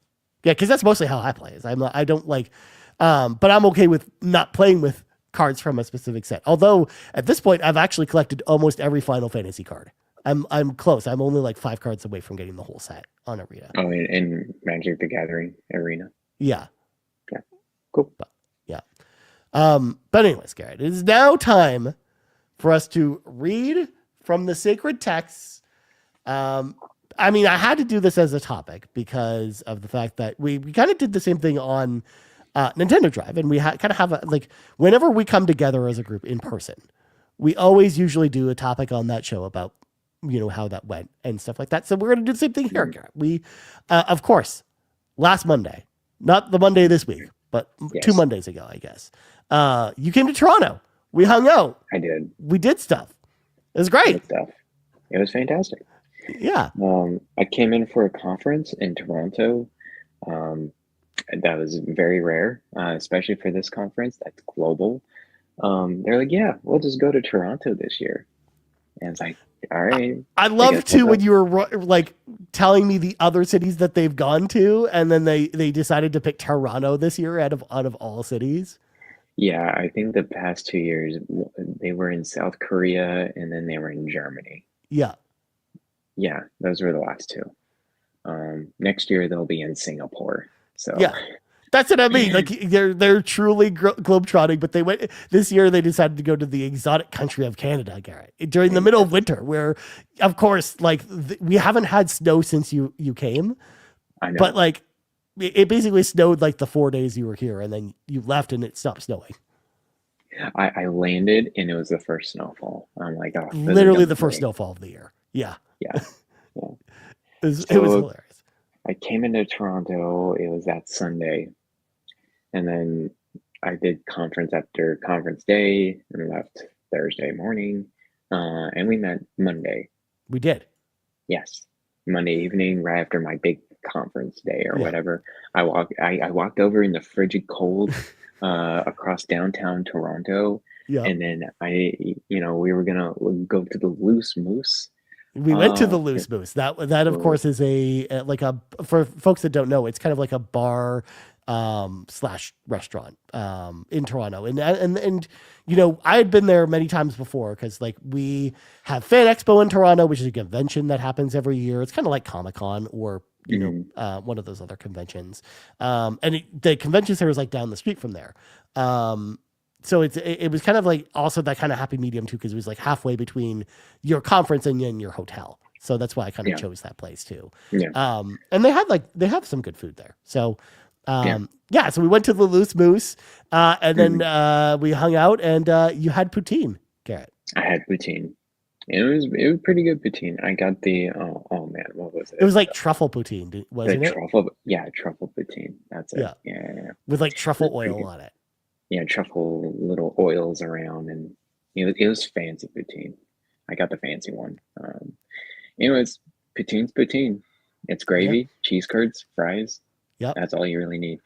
Yeah, because that's mostly how I play. Is I don't like, but I'm okay with not playing with cards from a specific set. Although at this point, I've actually collected almost every Final Fantasy card. I'm close. I'm only like 5 cards away from getting the whole set on Arena. Oh, in Magic the Gathering Arena. Yeah. Yeah, cool. But yeah. But anyways, Garrett, it is now time for us to read from the sacred texts. I mean, I had to do this as a topic because of the fact that we kind of did the same thing on Nintendo Drive, and we kind of have like whenever we come together as a group in person, we always usually do a topic on that show about how that went and stuff like that. So we're going to do the same thing here, Mhm. Garrett. We, of course, last Monday, not the Monday this week, but 2 Mondays ago, I guess. You came to Toronto. We hung out. I did. We did stuff. It was great. Good stuff. It was fantastic. Yeah. I came in for a conference in Toronto. Um, that was very rare, especially for this conference that's global. They're like, yeah, we'll just go to Toronto this year. And it's like, all right, I I love guess too we'll when go. you were like telling me the other cities that they've gone to, and then they decided to pick Toronto this year out of all cities. Yeah, I think the past 2 years they were in South Korea and then they were in Germany. Yeah. Yeah, those were the last two. Next year they'll be in Singapore. So Yeah. That's what I mean. Like they're truly globetrotting, but they went this year. They decided to go to the exotic country of Canada, Garrett, during the middle of winter, where, of course, like we haven't had snow since you came, I but know. like it basically snowed like the 4 days you were here, and then you left and it stopped snowing. I landed and it was the first snowfall. I'm like, oh, this is Literally gonna the be first great. snowfall of the year. Yeah, Yeah, yeah. it was So hilarious. I came into Toronto, it was that Sunday, and then I did conference after conference day and left Thursday morning. And we met Monday. We did. Yes. Monday evening, right after my big conference day or Yeah, whatever. I walked over in the frigid cold across downtown Toronto, yeah. and then we were gonna go to the Loose Moose. We went to the Oh, okay. Loose Moose. That of Cool. course is like a, for folks that don't know, it's kind of like a bar slash restaurant in Toronto. And you know, I had been there many times before because like we have Fan Expo in Toronto, which is a convention that happens every year. It's kind of like Comic-Con or you know, Hmm. one of those other conventions. The convention center is like down the street from there. So it was kind of like also that kind of happy medium too, because it was like halfway between your conference and then your hotel. So that's why I kind of Yeah. chose that place too. Yeah. And they have some good food there. So Yeah. yeah, so we went to the Loose Moose, and then Hmm. we hung out, and you had poutine, Garrett. I had poutine. It was pretty good poutine. I got the oh man, what was It it? was like truffle poutine, The wasn't it? truffle, yeah, truffle poutine. That's it. Yeah, Yeah, yeah, yeah. with like It was truffle pretty oil good. on it. Yeah, truffle little oils around, and it was fancy poutine. I got the fancy one. It was poutine's poutine. It's Yeah, gravy, cheese curds, fries. yep. That's all you really need.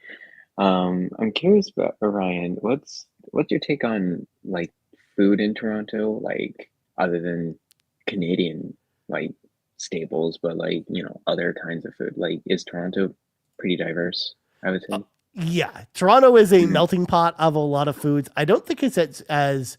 I'm curious about Orion. What's your take on like food in Toronto, like other than Canadian like staples, but like other kinds of food. Like, is Toronto pretty diverse? I would Uh, say. yeah, Toronto is a Hmm. melting pot of a lot of foods. I don't think it's as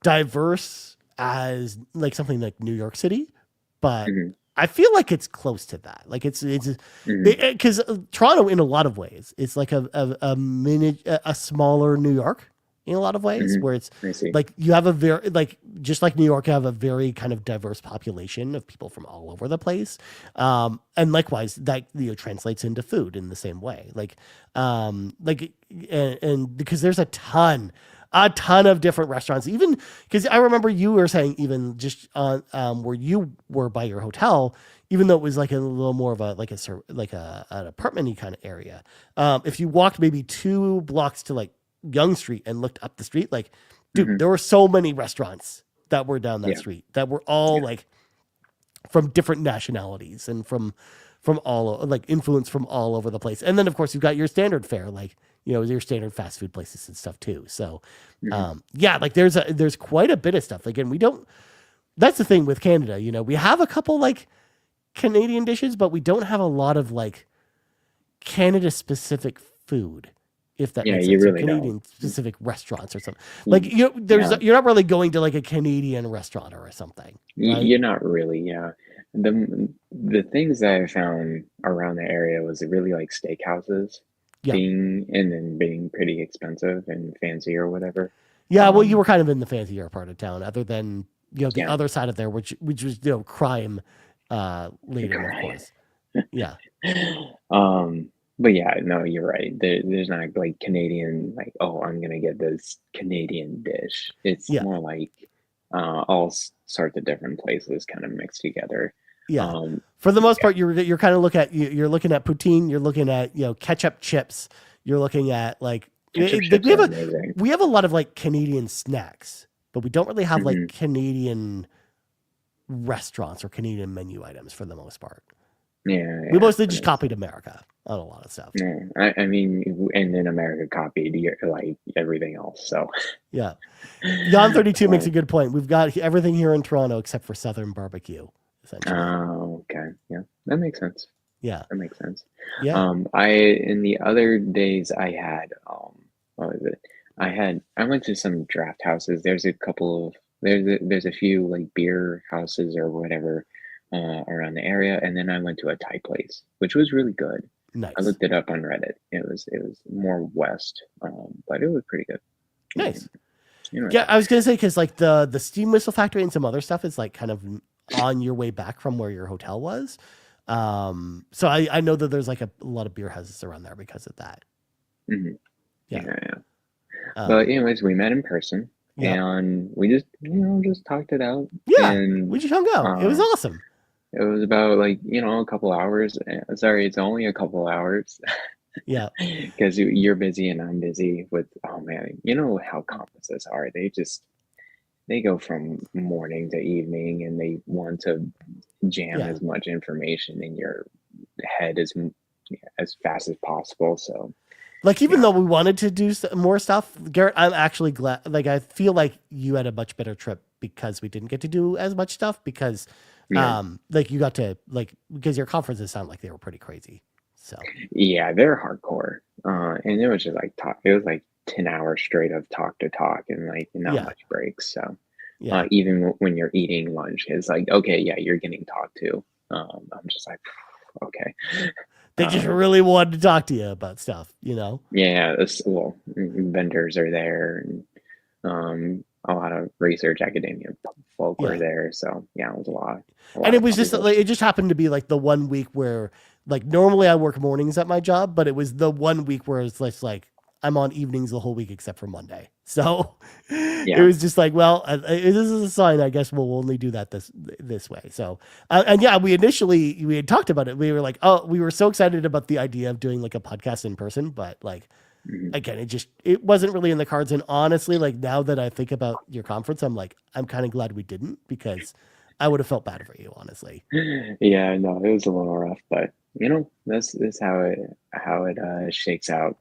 diverse as like something like New York City, but Hmm. I feel like it's close to that. Like it's Hmm. because Toronto in a lot of ways it's like a mini a smaller New York in a lot of ways Hmm. where it's I see. like you have a very like just like New York you have a very kind of diverse population of people from all over the place, and likewise that translates into food in the same way like and because there's a ton of different restaurants. Even because I remember you were saying, even just on where you were by your hotel, even though it was like a little more of a like an apartmenty kind of area. If you walked maybe 2 blocks to like Young Street and looked up the street, like, dude, Hmm. there were so many restaurants that were down that Yeah. street that were all Yeah. like from different nationalities and from like influence from all over the place. And then of course you've got your standard fare, like your standard fast food places and stuff too. So Hmm. yeah, like there's quite a bit of stuff. Again, we don't. That's the thing with Canada. We have a couple like Canadian dishes, but we don't have a lot of like Canada specific food. If that Yeah, makes you sense, or really don't. Canadian specific restaurants or something. Like Y- Yeah, you're not really going to like a Canadian restaurant or something, right? you're not really. Yeah, the things that I found around the area was really like steakhouses Yeah. being pretty expensive and fancy or whatever. Yeah, well, you Um, were kind of in the fancier part of town, other than the yeah, other side of there, which was crime laden, of right. course. Yeah, Um, but yeah, no, you're right. There's not like Canadian, like, oh, I'm gonna get this Canadian dish. It's yeah, more like all sorts of different places kind of mixed together. yeah. Um, For the most yeah, part, you're kind of you're looking at poutine, you're looking at ketchup chips, you're looking at like ketchup chips are amazing. we have a lot of like Canadian snacks, but we don't really have like Hmm. Canadian restaurants or Canadian menu items for the most part. Yeah, We yeah, mostly that just makes copied sense. America on a lot of stuff. Yeah, I mean, and then America copied like everything else. So, Yeah. Yon 32 makes a um, good point. We've got everything here in Toronto except for Southern barbecue, essentially. okay, yeah, that makes sense. Yeah. That makes sense. Yeah. In the other days I had what was it? I went to some draft houses. There's a few like beer houses or whatever around the area, and then I went to a Thai place, which was really good. I Nice. looked it up on Reddit. It was more west, but it was pretty good. Um, Nice. Yeah, Interesting. I was gonna say because like the steam whistle factory and some other stuff is like kind of on your way back from where your hotel was. So I know that there's like a lot of beer houses around there because of that. Hmm. Yeah. Yeah, yeah. But Um, anyways, we met in person, yeah. and we just talked it out, Yeah. We and just hung out. It was uh, awesome. it was about like a couple hours. Sorry, it's only a couple hours Yeah. because you're busy and I'm busy with. Oh man, you know how conferences are. They go from morning to evening, and they want to jam Yeah. as much information in your head as fast as possible. So Like even yeah, though we wanted to do more stuff, Garrett, I'm actually glad. Like I feel like you had a much better trip because we didn't get to do as much stuff because Yeah. like you got to like because your conferences sound like they were pretty crazy. So Yeah, they're hardcore. And it was just like talk. It was like 10 hours straight of talk to talk and like not yeah, much breaks. So yeah. even when you're eating lunch, it's like, okay, yeah, you're getting talked to. I'm just like, okay. They just Um, really wanted to talk to you about stuff, you know? yeah, well, vendors are there, and a lot of research academia folk were Yeah. there. So yeah, it was a And lot it of was just like, conversation. it just happened to be like the one week where like normally I work mornings at my job, but it was the one week where it's just like I'm on evenings the whole week except for Monday. So it Yeah. was just like, well, this is a sign. I guess we'll only do that this way. So and yeah, we had talked about it. We were like, oh, we were so excited about the idea of doing like a podcast in person, but like Mhm. again, it wasn't really in the cards. And honestly, like now that I think about your conference, I'm like, I'm kind of glad we didn't because I would have felt bad for you, honestly. Yeah, no, it was a little rough, but that's how it shakes out.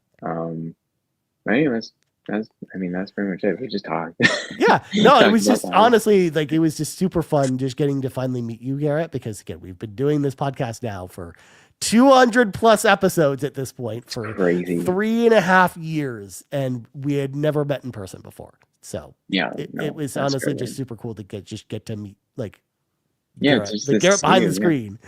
But anyways, that's pretty much it. We just talked Yeah, no, it talked was about just life. honestly like it was just super fun just getting to finally meet you, Garrett, because again, we've been doing this podcast now for 200 plus episodes at this point It's for crazy. 3.5 years, and we had never met in person before. So Yeah, it no, was that's honestly great. just super cool to get to meet like Yeah, it's Garrett, just the to Garrett see behind the you. Yeah, screen.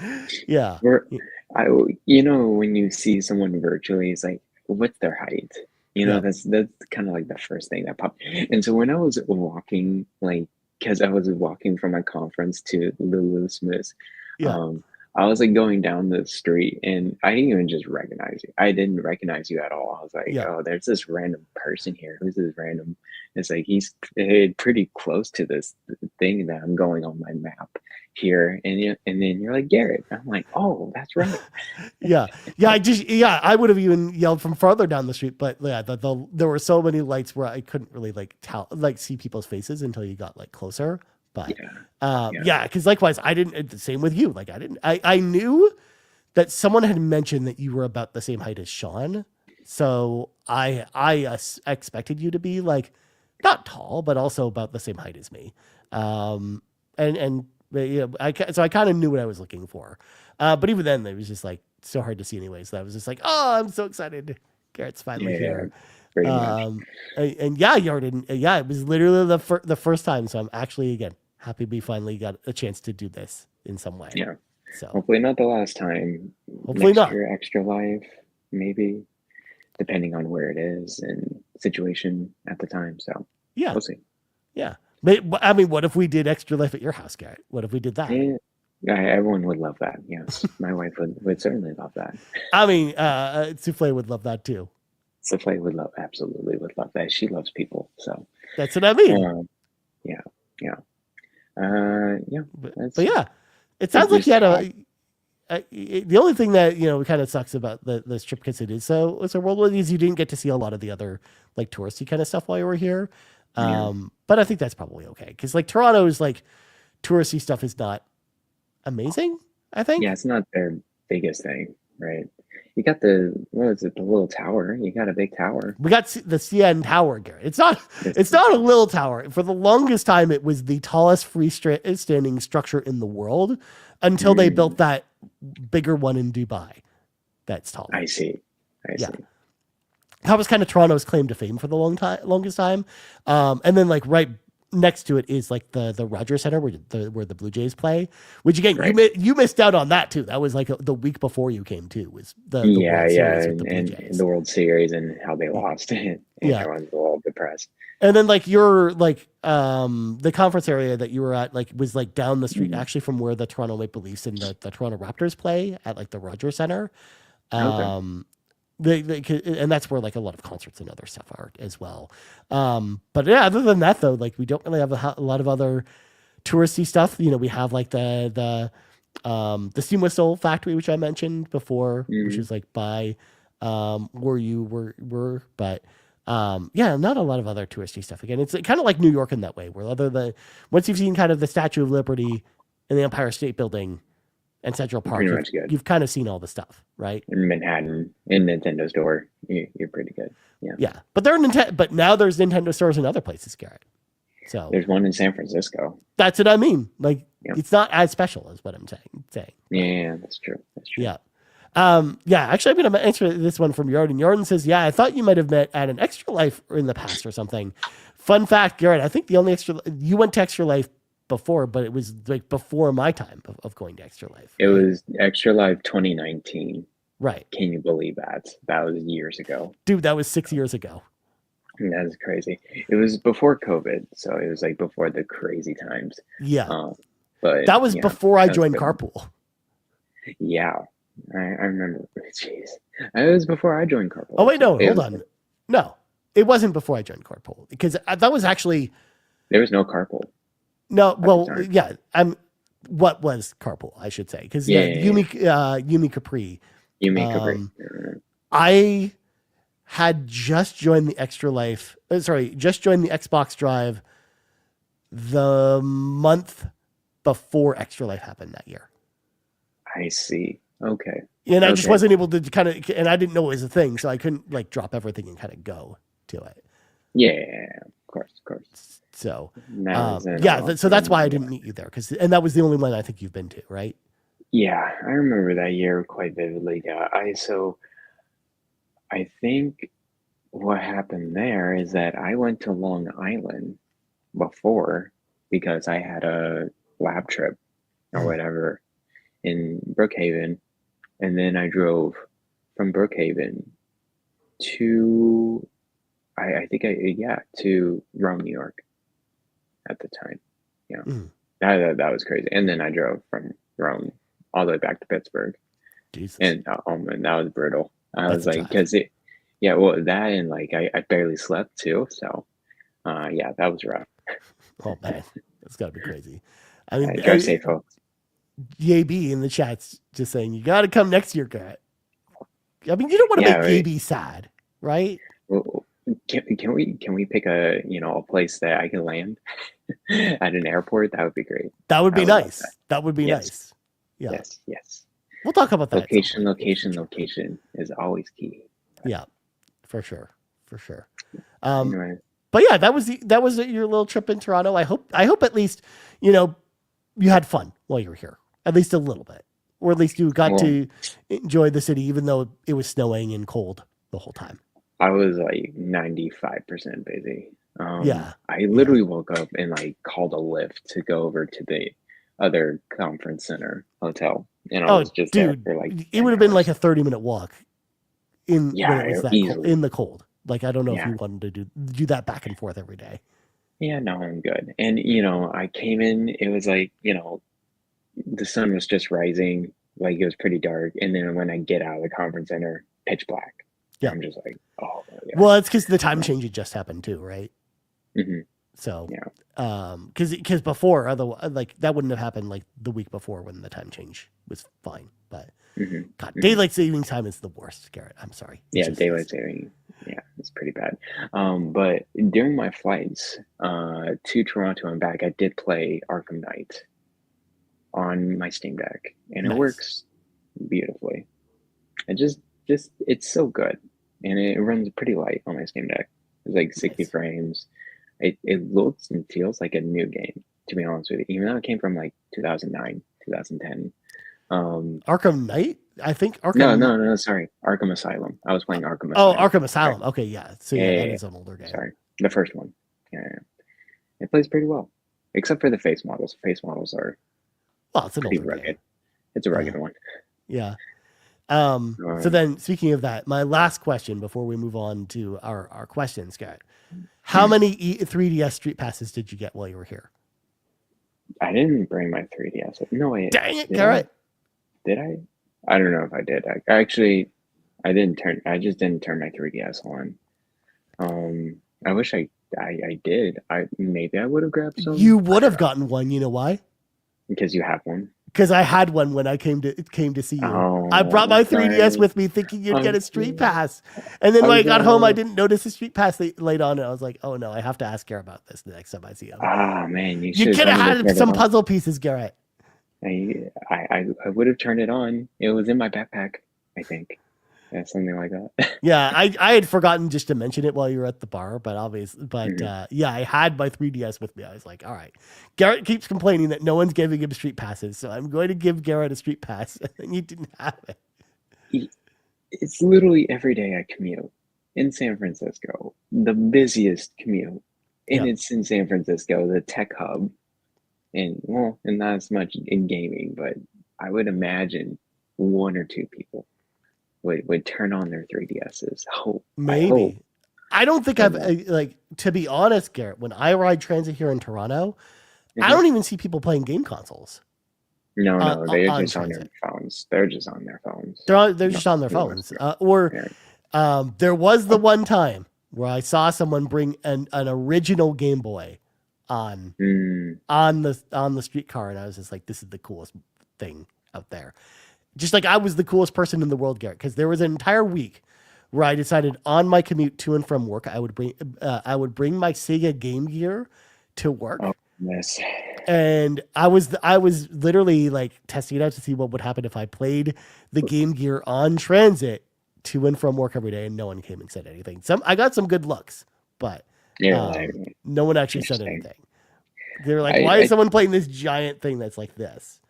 Yeah. we're I when you see someone virtually, it's like, what's their height? Yeah. That's kind of like the first thing that popped. And so when I was walking, like, because I was walking from my conference to Lulu Smith's, Yeah. um, I was like going down the street and I didn't even just recognize you. I didn't recognize you at all. I was like, Yeah. oh, there's this random person here. Who's this random? It's like he's pretty close to this thing that I'm going on my map here, and then you're like Garrett. I'm like, oh, that's right. Yeah. Yeah. I would have even yelled from farther down the street, but yeah, there were so many lights where I couldn't really like see people's faces until you got like closer. But Yeah, yeah. yeah, because likewise, I didn't, the same with you. Like, I knew that someone had mentioned that you were about the same height as Sean. So I expected you to be like, not tall, but also about the same height as me. And yeah, so I kind of knew what I was looking for. But even then, it was just like so hard to see anyway. So I was just like, oh, I'm so excited. Garrett's finally Yeah, here. pretty much. Um, and yeah, Jordan, yeah, it was literally the first time. So I'm actually again happy we finally got a chance to do this in some way. Yeah. So Hopefully not the last time. hopefully Next not. year, extra life, maybe, depending on where it is and situation at the time. So Yeah, we'll see. yeah. But I mean, what if we did extra life at your house, Garrett? What if we did that? Yeah, everyone would love that. Yes, my wife would certainly love that. I mean, Souffle would love that too. Sophie absolutely would love that. She loves people. So, That's what I mean. yeah, yeah, yeah. But yeah, it It sounds like just you had the only thing that kind of sucks about this trip because it is so worldwide is you didn't get to see a lot of the other like touristy kind of stuff while you were here. yeah, But I think that's probably okay because like Toronto's like touristy stuff is not amazing. I think. yeah. It's not their biggest thing, right? You got what is it? The little tower. You got a big tower. We got the CN Tower, Garrett. It's not. It's not a little tower. For the longest time, it was the tallest freestanding structure in the world, until they built that bigger one in Dubai. That's taller. I see. Yeah, that was kind of Toronto's claim to fame for the longest time. And then like right next to it is like the Rogers Center where the Blue Jays play. Which again, Right. you missed out on that too. That was like the week before you came too. Was the World Series with the Blue Jays. The World Series and how they lost, and everyone's a little depressed. And then like your like the conference area that you were at like was like down the street actually from where the Toronto Maple Leafs and the Toronto Raptors play at like the Rogers Center. Okay. And that's where like a lot of concerts and other stuff are as well. But yeah, other than that though, like we don't really have a lot of other touristy stuff. We have like the steam whistle factory, which I mentioned before, which is like by where you were, but yeah, not a lot of other touristy stuff. Again, it's kind of like New York in that way, where once you've seen kind of the Statue of Liberty and the Empire State Building and Central Park, Pretty much good. you've kind of seen all the stuff, right? In Manhattan, in Nintendo store, you're pretty good. Yeah. Yeah, but but now there's Nintendo stores in other places, Garrett. So There's one in San Francisco. that's what I mean. Like, Yep. it's not as special as what I'm saying. Yeah, that's true. That's true. Yeah. Yeah, actually, I'm going to answer this one from Jordan. Jordan says, yeah, I thought you might have met at an Extra Life in the past or something. Fun fact, Garrett, I think the only you went to Extra Life before, but it was like before my time of going to Extra Life. It was Extra Life 2019. Right. Can you believe that? That was years ago. Dude, that was 6 years ago. That is crazy. It was before COVID, so it was like before the crazy times. Yeah. But that was before I joined good. Carpool. Yeah. I remember. Jeez. It was before I joined Carpool. Oh, wait, no, hold on. No, it wasn't before I joined Carpool because that was actually. There was no Carpool. No, well, yeah. What was Carpool, I should say. Because Yumi Capri. Yumi Capri. I had just joined the Extra Life. Just joined the Xbox Drive the month before Extra Life happened that year. I see. Okay. And I just wasn't able to kind of, and I didn't know it was a thing, so I couldn't like drop everything and kind of go to it. Yeah, of course. So, so that's why I didn't meet you there, and that was the only one I think you've been to, right? Yeah, I remember that year quite vividly. Yeah, I think what happened there is that I went to Long Island before because I had a lab trip or whatever in Brookhaven, and then I drove from Brookhaven to to Rome, New York at the time. Yeah. That was crazy. And then I drove from Rome all the way back to Pittsburgh. Jesus. And that was brutal. Was like, because that and like I barely slept too. So that was rough. Oh man, that's gotta be crazy. I mean, drive safe, folks. YB in the chat's just saying you got to come next year, Garrett. I mean, you don't want to make YB sad, right? Well, can we pick a place that I can land at an airport? That would be great. That would be nice. That would be nice. Yeah. Yes. We'll talk about that. Location is always key. Yeah, for sure. Anyway. But yeah, that was your little trip in Toronto. I hope at least you had fun while you were here, at least a little bit, or at least you got to enjoy the city, even though it was snowing and cold the whole time. I was like 95% busy. I literally woke up and like called a Lyft to go over to the other conference center hotel, and I was just there for like it would have been like a 30-minute walk when it was that cold, in the cold. Like, I don't know if you wanted to do that back and forth every day. Yeah, no, I'm good. And I came in, it was like the sun was just rising, like it was pretty dark, and then when I get out of the conference center, pitch black. Yeah, I'm just like, oh. Yeah. Well, it's because the time change had just happened too, right? Mm-hmm. So, because before, otherwise, like that wouldn't have happened like the week before when the time change was fine. But God, daylight saving time is the worst, Garrett. I'm sorry. Daylight saving. Yeah, it's pretty bad. But during my flights to Toronto and back, I did play Arkham Knight on my Steam Deck, and it works beautifully. It's so good, and it runs pretty light on my Steam Deck. It's like 60 frames. It looks and feels like a new game, to be honest with you, even though it came from like 2009, 2010. Arkham Knight? I think Arkham. No, sorry. Arkham Asylum. I was playing Arkham Asylum. Oh, Arkham Asylum. Okay, yeah. So that is an older game. Sorry. The first one. Yeah. It plays pretty well. Except for the face models. Face models are it's an older rugged. game. It's a rugged one. Yeah. So then, speaking of that, my last question before we move on to our questions, Scott. How many 3DS Street Passes did you get while you were here? I didn't bring my 3DS. No, I dang it, Garrett. Did I? I don't know if I did. I just didn't turn my 3DS on. I wish I did. Maybe I would have grabbed some. You would have gotten one. You know why? Because you have one. Because I had one when I came to see you. I brought my 3DS with me thinking you'd get a Street Pass. And then when I got home, I didn't notice the Street Pass late on. And I was like, oh no, I have to ask Garrett about this the next time I see him. Ah, man. You could have had some puzzle pieces, Garrett. I would have turned it on. It was in my backpack, I think. Yeah, something like that. Yeah, I had forgotten just to mention it while you were at the bar, but obviously, Mhm. yeah, I had my 3DS with me. I was like, all right, Garrett keeps complaining that no one's giving him street passes, so I'm going to give Garrett a street pass, and you didn't have it. It's literally every day I commute in San Francisco, the busiest commute, and Yeah, it's in San Francisco, the tech hub, and well, and not as much in gaming, but I would imagine one or two people would turn on their 3DSs. I hope, maybe. I don't think but I've no. like to be honest, Garrett. When I ride transit here in Toronto, I Mhm. don't even see people playing game consoles No, no, they're on just on their transit. phones. They're just on their phones. They're No, just on their for the most phones, part. or Yeah. there was the one time where I saw someone bring an original Game Boy on Mm, on the streetcar, and I was just like, this is the coolest thing out there. Just like I was the coolest person in the world, Garrett, because there was an entire week where I decided on my commute to and from work, I would bring my Sega Game Gear to oh, work, yes. and I was literally like testing it out to see what would happen if I played the Game Gear on transit to and from work every day, and no one came and said anything. I got some good looks, but Yeah, like, no one actually said interesting. anything. They were like, I, "Why is I someone playing this giant thing that's like this?"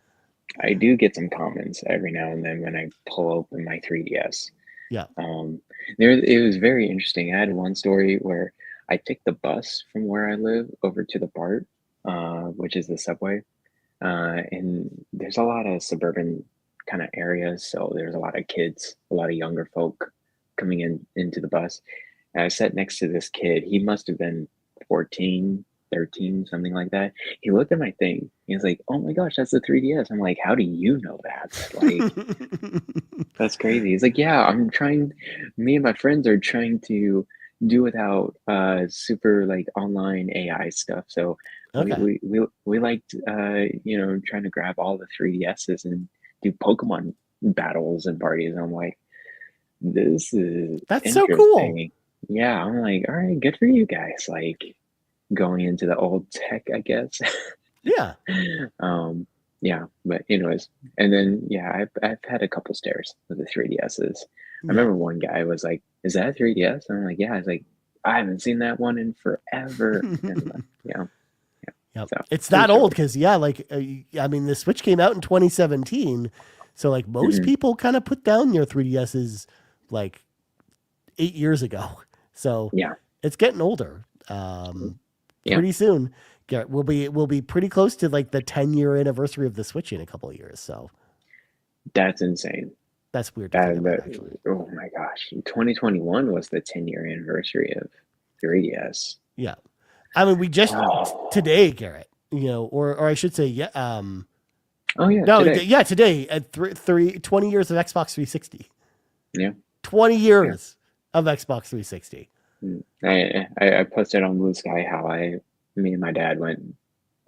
I do get some comments every now and then when I pull open my 3DS. Yeah. Um, it was very interesting. I had one story where I took the bus from where I live over to the BART, which is the subway, and there's a lot of suburban kind of areas, so there's a lot of kids, a lot of younger folk coming into the bus. And I sat next to this kid. He must have been 14, 13, something like that. He looked at my thing. He was like, "Oh my gosh, that's the 3DS." I'm like, "How do you know that?" Like, that's crazy. He's like, "Yeah, me and my friends are trying to do without super like online AI stuff. So Okay. we liked trying to grab all the 3DSs and do Pokemon battles and parties." And I'm like, "This is That's so cool. interesting." Yeah, I'm like, "All right, good for you guys." Like going into the old tech, I guess. Yeah. um, yeah, but anyways, and then yeah, I've had a couple stares with the 3DSs. I Yeah. remember one guy was like, "Is that a 3DS?" And I'm like, "Yeah." I was like, "I haven't seen that one in forever." And yeah, yeah. Yep. So It's true that old story. because yeah, like I mean, the Switch came out in 2017, so like most Hmm. people kind of put down your 3DSs like 8 years ago. So Yeah, it's getting older. yeah, Pretty soon, Garrett, we'll be pretty close to like the 10-year anniversary of the Switch in a couple of years. So that's insane. that's weird to think That about, that actually. oh my gosh, 2021 was the 10-year anniversary of 3DS. Yeah. I mean, we just Oh, today, Garrett, or I should say, yeah, oh yeah, no, today. yeah, today at 20 years of Xbox 360. Yeah, 20 yeah. years of Xbox 360. I posted on Blue Sky how me and my dad went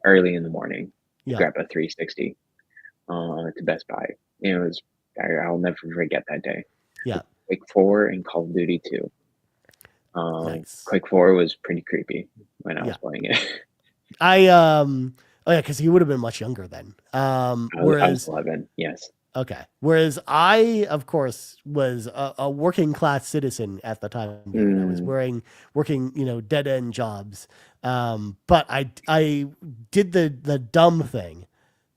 early in the morning to Yeah. grab a 360 to Best Buy. It was I'll never forget that day. Yeah. Quake 4 and Call of Duty 2. Nice. Quake 4 was pretty creepy when I was Yeah. playing it. I oh yeah, because he would have been much younger then. I was Whereas 11. Yes. okay. Whereas I, of course, was a working class citizen at the time, Garrett. I was Mm, working, dead end jobs. But I did the dumb thing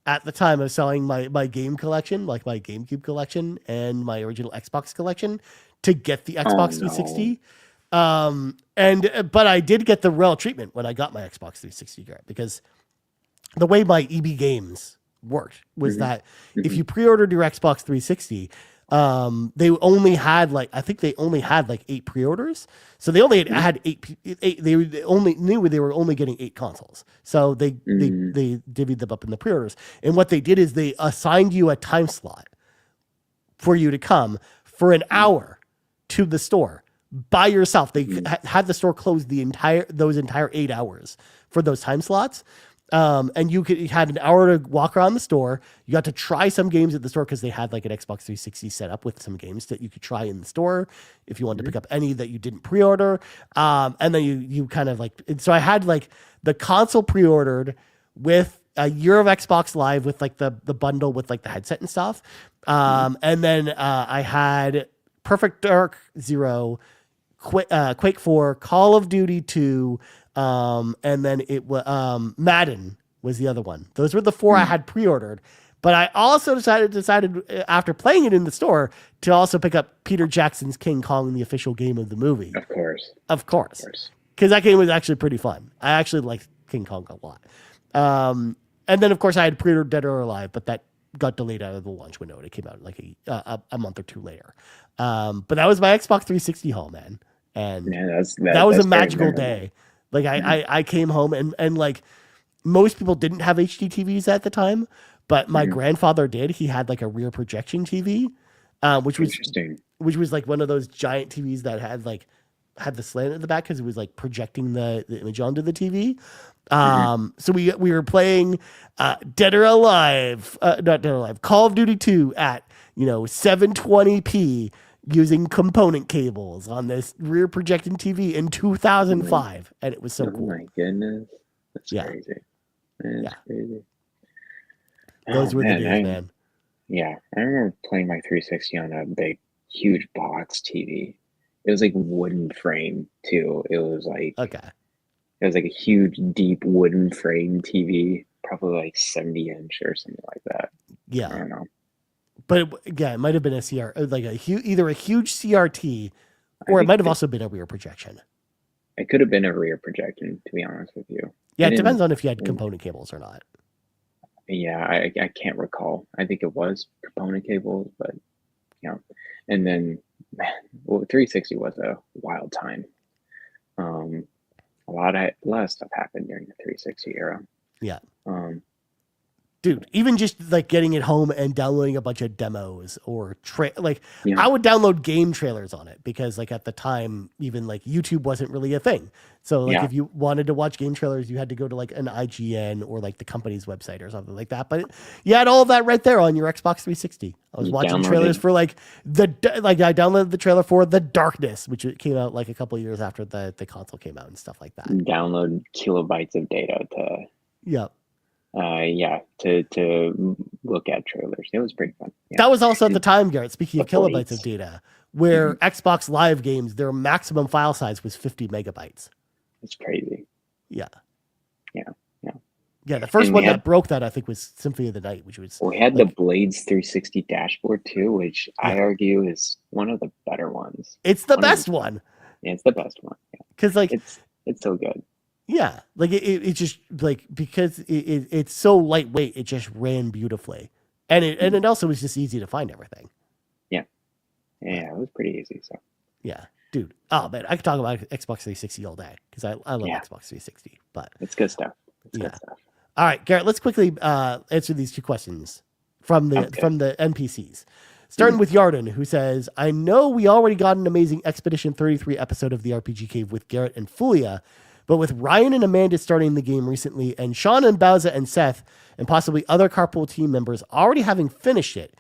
at the time of selling my game collection, like my GameCube collection and my original Xbox collection, to get the oh Xbox no. 360. But I did get the royal treatment when I got my Xbox 360, Garrett, because the way my EB Games worked was Hmm. that if Hmm. you pre-ordered your Xbox 360, they only had like I think they only had like 8 pre-orders, so they only Hmm. had eight. They only knew they were only getting 8 consoles, so Hmm. they divvied them up in the pre-orders. And what they did is they assigned you a time slot for you to come for an hour to the store by yourself. They Hmm. had the store closed those entire 8 hours for those time slots. And you had an hour to walk around the store. You got to try some games at the store because they had like an Xbox 360 set up with some games that you could try in the store if you wanted to Hmm. pick up any that you didn't pre-order. And then you kind of like, so I had like the console pre-ordered with a year of Xbox Live with like the bundle with like the headset and stuff. And then I had Perfect Dark Zero, Quake 4, Call of Duty 2, and then it was Madden was the other one. Those were the four I had pre-ordered. But I also decided after playing it in the store to also pick up Peter Jackson's King Kong, the official game of the movie. Of course. Because that game was actually pretty fun. I actually liked King Kong a lot. And then, of course, I had pre-ordered Dead or Alive, but that got delayed out of the launch window and it came out like a month or two later. But that was my Xbox 360 haul, man. And that was a magical day. Like I came home and like most people didn't have HD TVs at the time, but my grandfather did. He had like a rear projection TV, which was like one of those giant TVs that had the slant at the back because it was like projecting the image onto the TV. So we were playing Dead or Alive, not Dead or Alive, Call of Duty 2 at 720p using component cables on this rear projecting TV in 2005, and it was so cool. Oh my goodness, that's crazy. That's crazy. Those were the days, man. Yeah, I remember playing my 360 on a big, huge box TV. It was like wooden frame too. It was like It was like a huge, deep wooden frame TV, probably like 70-inch or something like that. Yeah, I don't know. But it might have been either a huge CRT, or it might have also been a rear projection. It could have been a rear projection, to be honest with you. Yeah, it depends on if you had component cables or not. Yeah, I can't recall. I think it was component cables, but and then 360 was a wild time. A lot of stuff happened during the 360 era. Yeah. Dude, even just like getting it home and downloading a bunch of demos or I would download game trailers on it because like at the time, even like YouTube wasn't really a thing. So like if you wanted to watch game trailers, you had to go to like an IGN or like the company's website or something like that. But you had all of that right there on your Xbox 360. I was watching trailers for I downloaded the trailer for The Darkness, which came out like a couple of years after the console came out and stuff like that. Download kilobytes of data to look at trailers. It was pretty fun. Yeah. That was also at the time, Garrett, speaking of kilobytes of data, where Xbox Live games, their maximum file size was 50 megabytes. It's crazy. Yeah. Yeah, the first one that broke that, I think, was Symphony of the Night, which was... We had the Blades 360 dashboard, too, which I argue is one of the better ones. It's the best one. Yeah, it's the best one. Because, like... It's so good. Yeah, like it just like because it's so lightweight, it just ran beautifully, and it also was just easy to find everything. Yeah, it was pretty easy. So yeah, dude. Oh man, I could talk about Xbox 360 all day because I love Xbox 360. But it's good stuff. Good stuff. All right, Garrett, let's quickly answer these two questions from the NPCs. Starting with Yarden, who says, "I know we already got an amazing Expedition 33 episode of the RPG Cave with Garrett and Fulia. But with Ryan and Amanda starting the game recently, and Sean and Bowser and Seth, and possibly other Carpool team members already having finished it,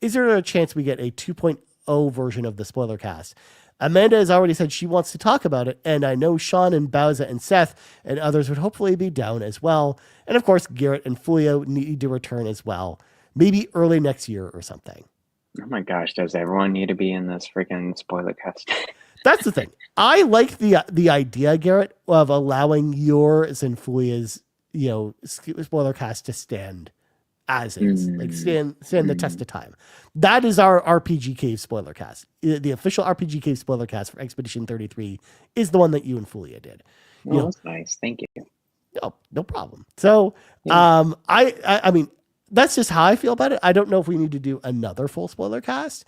is there a chance we get a 2.0 version of the spoiler cast? Amanda has already said she wants to talk about it, and I know Sean and Bowser and Seth and others would hopefully be down as well. And of course, Garrett and Fulio need to return as well. Maybe early next year or something." Oh my gosh, does everyone need to be in this freaking spoiler cast? That's the thing. I like the idea, Garrett, of allowing yours and Fulia's, spoiler cast to stand as is, like stand the test of time. That is our RPG Cave spoiler cast. The official RPG Cave spoiler cast for Expedition 33 is the one that you and Fulia did. That's nice. Thank you. No problem. So, I mean, that's just how I feel about it. I don't know if we need to do another full spoiler cast.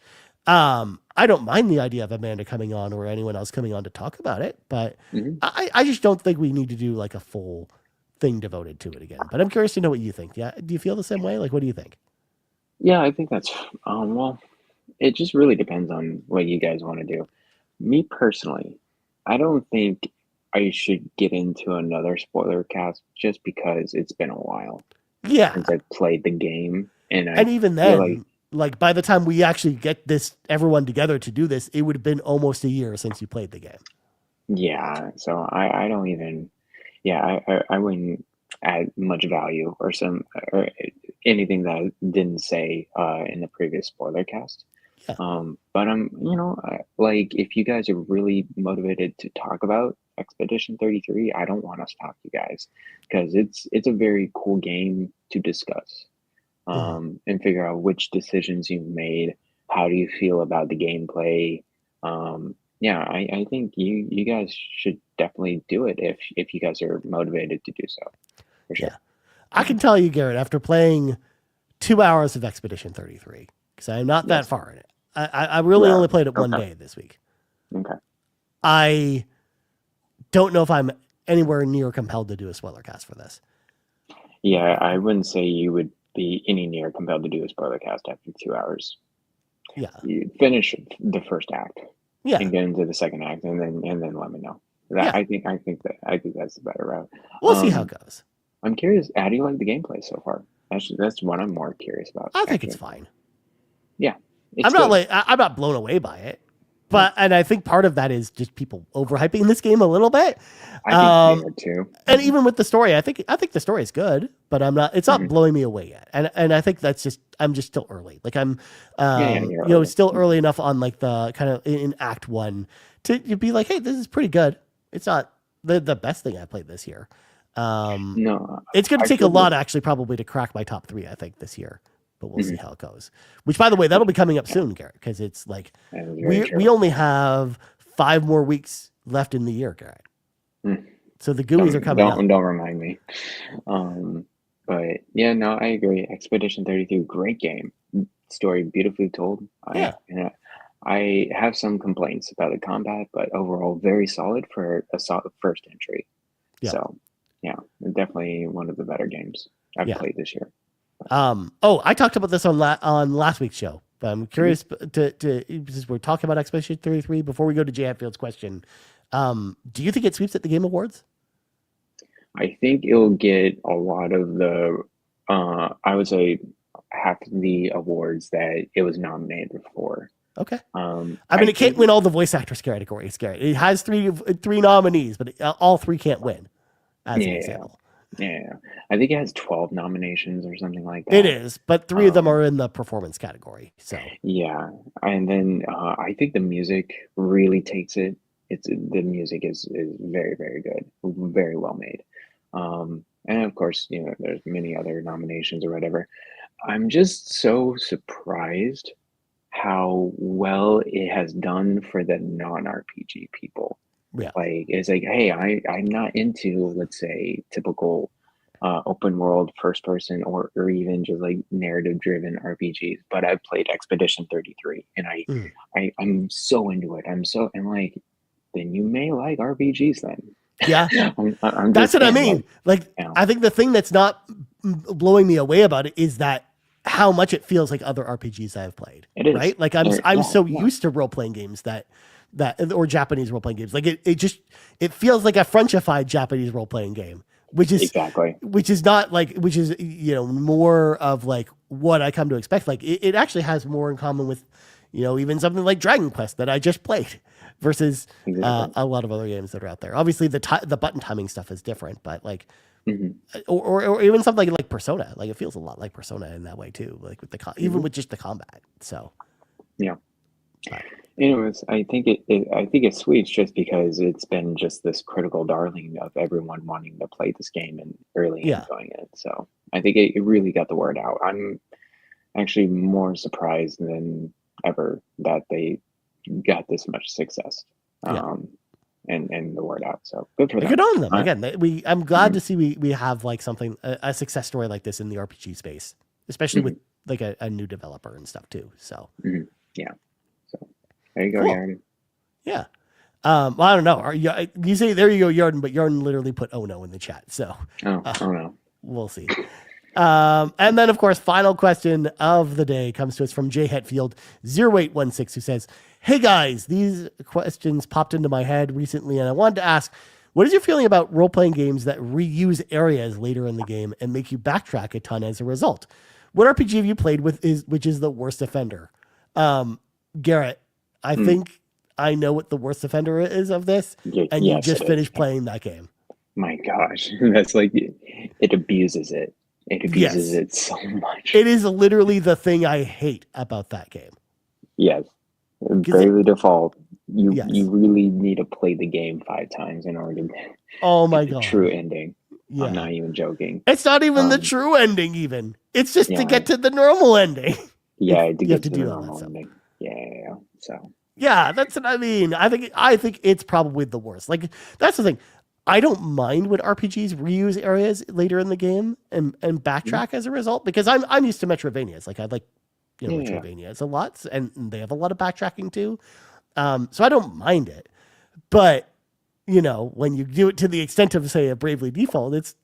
I don't mind the idea of Amanda coming on or anyone else coming on to talk about it, but I just don't think we need to do like a full thing devoted to it again. But I'm curious to know what you think. Yeah, do you feel the same way? Like, what do you think? Yeah, I think that's well, it just really depends on what you guys want to do. Me personally, I don't think I should get into another spoiler cast just because it's been a while. Yeah, since I played the game, and even then. Like by the time we actually get everyone together to do this, it would have been almost a year since you played the game. Yeah. So I don't even, I wouldn't add much value or anything that I didn't say in the previous spoiler cast. Yeah. But like if you guys are really motivated to talk about Expedition 33, I don't want to stop you guys because it's a very cool game to discuss Mhm. and figure out which decisions you've made. How do you feel about the gameplay? Yeah, I think you guys should definitely do it if you guys are motivated to do so, for Yeah. sure. I can tell you, Garrett, after playing 2 hours of Expedition 33, because I'm not that Yes. far in it. I really 2 only hours. played it one Okay. day this week. Okay. I don't know if I'm anywhere near compelled to do a spoiler cast for this. Yeah, I wouldn't say you would be any near compelled to do a spoiler cast after 2 hours. Yeah. You finish the first act Yeah. and get into the second act, and then let me know. Yeah. I think that's the better route. We'll see how it goes. I'm curious. How do you like the gameplay so far? That's what I'm more curious about. I think it's fine. Yeah, I'm not blown away by it, but and I think part of that is just people overhyping this game a little bit. I think they are too. And even with the story, I think the story is good, but it's not blowing me away yet. And I think that's just I'm just still early. Like I'm still early enough on like the kind of in Act 1 to be like, hey, this is pretty good. It's not the best thing I played this year. No, it's going to take a lot actually probably to crack my top 3, I think, this year. But we'll see how it goes. Which, by the way, that'll be coming up soon, Garrett, because it's like we only have 5 more weeks left in the year, Garrett. So the GUIs are coming up. Don't remind me. But yeah, no, I agree. Expedition 32, great game. Story beautifully told. Yeah. I have some complaints about the combat, but overall very solid for a solid first entry. Yeah. So yeah, definitely one of the better games I've played this year. I talked about this on last week's show, but I'm curious since we're talking about Expedition 33, before we go to Jay Hatfield's question, do you think it sweeps at the Game Awards? I think it'll get a lot of the, I would say half the awards that it was nominated for. Okay. I mean, it can't win all the voice actors categories, Garrett. It has three nominees, but all 3 can't win, as an example. Yeah, I think it has 12 nominations or something like that. It is, but 3 of them are in the performance category. So yeah, and then I think the music really takes it. The music is very, very good, very well made. And of course, there's many other nominations or whatever. I'm just so surprised how well it has done for the non-RPG people. Yeah. Like it's like, hey, I'm not into, let's say, typical open world first person or even just like narrative driven RPGs, but I've played Expedition 33 and I'm so into it. And like, then you may like RPGs then. Yeah. I'm that's what I mean. I think the thing that's not blowing me away about it is that how much it feels like other RPGs I've played. It is. Right? Like I'm so used to role playing games that or Japanese role playing games. Like it feels like a Frenchified Japanese role playing game, which is not like, which is, more of like what I come to expect. Like it actually has more in common with, even something like Dragon Quest that I just played versus a lot of other games that are out there. Obviously the button timing stuff is different, but like, or even something like Persona, like it feels a lot like Persona in that way too, like with even with just the combat. So yeah. Anyways, I think it sweeps just because it's been just this critical darling of everyone wanting to play this game and really enjoying it. So I think it really got the word out. I'm actually more surprised than ever that they got this much success. And the word out. So good for them. Good on them. Again, I'm glad to see we have like something, a success story like this in the RPG space, especially with like a new developer and stuff too. So yeah. So there you go, Yarden. Yeah. Well, I don't know. You say there you go, Yarden, but Yarden literally put "oh no" in the chat. So oh no, we'll see. And then, of course, final question of the day comes to us from Jay Hetfield 0816, who says, "Hey guys, these questions popped into my head recently, and I wanted to ask, what is your feeling about role-playing games that reuse areas later in the game and make you backtrack a ton as a result? What RPG have you played with which is the worst offender?" Garrett, I think I know what the worst offender is of this, and you just finished playing that game. My gosh, that's like it abuses it. It abuses it so much. It is literally the thing I hate about that game. Yes. 'Cause Bravely Default. You yes. really need to play the game 5 times in order to Oh my get the true God. ending. I'm Yeah. not even joking. It's not even the Um, true ending even. It's just to yeah, get to the normal ending. yeah, to You have get to to the do all that normal stuff. ending. Yeah. So, Yeah, that's what I mean. I think it's probably the worst. Like that's the thing. I don't mind when RPGs reuse areas later in the game and mhm. backtrack as a result because I'm used to Metrovanias. Like I like Yeah. Metrovanias a lot, and they have a lot of backtracking too. So I don't mind it. But when you do it to the extent of say a Bravely Default, it's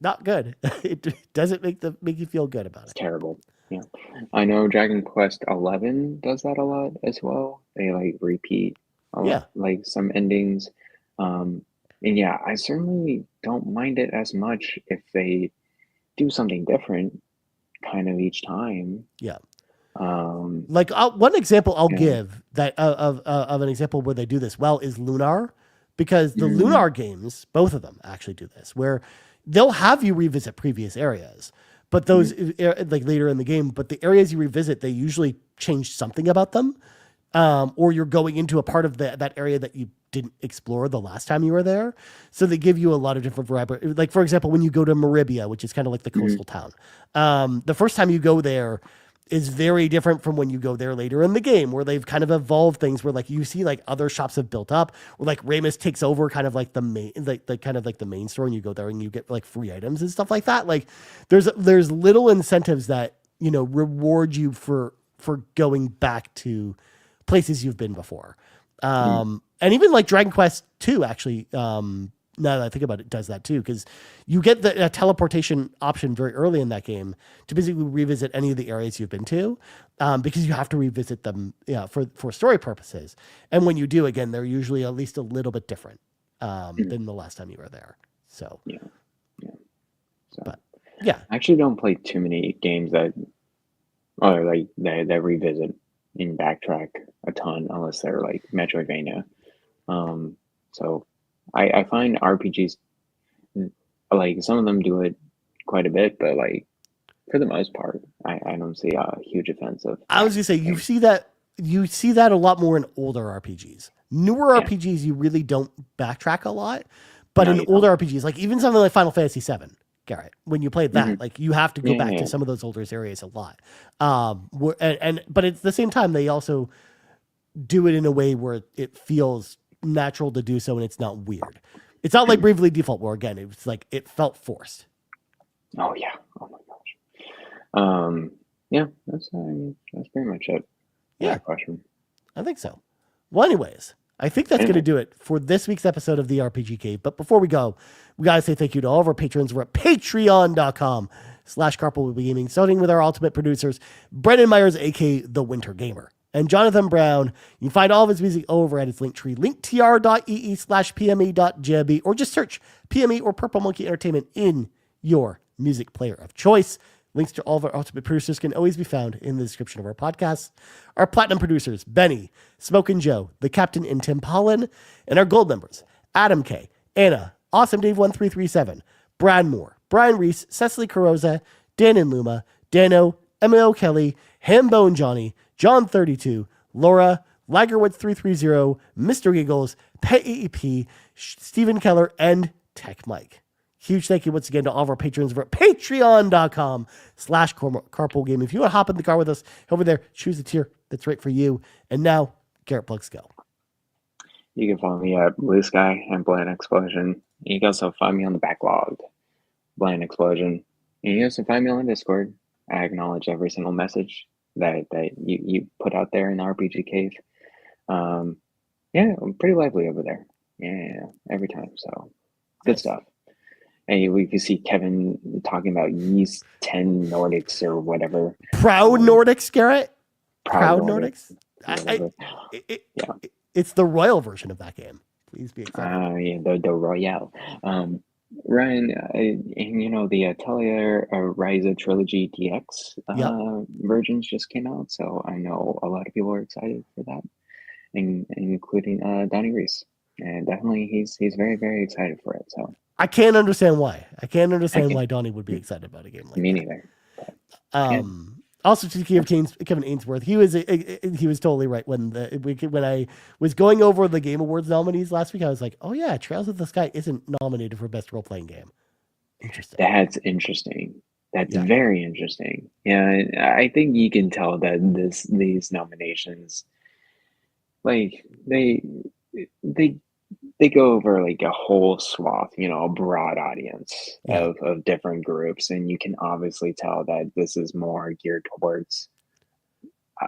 not good. It doesn't make you feel good about It's it. terrible. Yeah. I know Dragon Quest 11 does that a lot as well. They like repeat a lot, Yeah. like some endings. Um, and yeah, I certainly don't mind it as much if they do something different kind of each time. Yeah. Um, Like one example I'll yeah. give that of an example where they do this well is Lunar, because the Mm, Lunar games, both of them actually do this, where they'll have you revisit previous areas, but mhm, those like later in the game, but the areas you revisit, they usually change something about them, or you're going into a part of that area that you didn't explore the last time you were there. So they give you a lot of different variety. Like for example, when you go to Maribia, which is kind of like the mhm, coastal town, the first time you go there is very different from when you go there later in the game, where they've kind of evolved things where like you see like other shops have built up, or like Ramus takes over kind of like the main like kind of like the main store, and you go there and you get like free items and stuff like that. Like there's little incentives that reward you for going back to places you've been before. mm, And even like Dragon Quest 2 actually, now that I think about it, does that too, because you get the teleportation option very early in that game to basically revisit any of the areas you've been to, because you have to revisit them, for story purposes. And when you do, again, they're usually at least a little bit different mm, than the last time you were there. So, yeah, yeah. So but yeah, I actually don't play too many games that or like that revisit and backtrack a ton unless they're like Metroidvania. Um, so I find RPGs like some of them do it quite a bit, but like for the most part, I don't see a huge offense of I was gonna say backtracking. you see that a lot more in older RPGs. Newer Yeah, RPGs, you really don't backtrack a lot, but no, in you older don't. RPGs, like even something like Final Fantasy VII, Garrett, when you play Hmm. that, like you have to go Yeah, back to yeah, some of those older areas a lot. But at the same time, they also do it in a way where it feels natural to do so, and it's not weird. It's not like yeah. Bravely Default, where again, it's like it felt forced. Oh yeah. Oh my gosh. Yeah, that's pretty much it for Yeah, that question. I think so. Well, anyways, I think that's going to Anyway, do it for this week's episode of the RPG Cave. But before we go, we got to say thank you to all of our patrons. We're at patreon.com/carpool gaming, starting with our ultimate producers, Brendan Myers, aka The Winter Gamer, and Jonathan Brown. You can find all of his music over at his link tree, linktr.ee/pme.jb, or just search PME or Purple Monkey Entertainment in your music player of choice. Links to all of our ultimate producers can always be found in the description of our podcast. Our platinum producers, Benny, Smokin' Joe, The Captain, and Tim Paullin. And our gold members, Adam K, Anna, Awesome Dave 1337, Brad Moore, Brian Reese, Cecily Carrozza, Dan and Luma, Dannohh, Emil Kelly, Hambone Jonny, John 32, Laura, Lagerwood 330, Mr. Giggles, Peje, Stephen Keller, and TechMike. Huge thank you once again to all of our patrons over at patreon.com/carpool game. If you want to hop in the car with us over there, choose the tier that's right for you. And now, Garrett Plugs go. you can follow me at Blue Sky and Blind Explosion. You can also find me on the backlog, Blind Explosion. And you can also find me on Discord. I acknowledge every single message that you put out there in the RPG Cave. Yeah, I'm pretty lively over there. Yeah, every time. So good Nice. stuff. And we can see Kevin talking about Yeast 10 Nordics or whatever. Proud Nordics, Garrett. Proud Proud Nordics, Nordics. whatever. Yeah. It's the royal version of that game. Please be excited. Yeah, the Royale. Ryan, and the Atelier Ryza Trilogy DX Yep. versions just came out, so I know a lot of people are excited for that, including Donnie Reese. And definitely he's very, very excited for it. So I can't understand why. I can't I understand can why Donnie would be excited about a game like me that. neither. But, yeah. Also, to give Kevin Ainsworth, he was totally right when I was going over the Game Awards nominees last week. I was like, oh yeah, Trails of the Sky isn't nominated for best role playing game. Interesting. That's interesting. That's Yeah. very interesting. Yeah, I think you can tell that these nominations, like they they go over like a whole swath, a broad audience Yeah. of different groups, and you can obviously tell that this is more geared towards.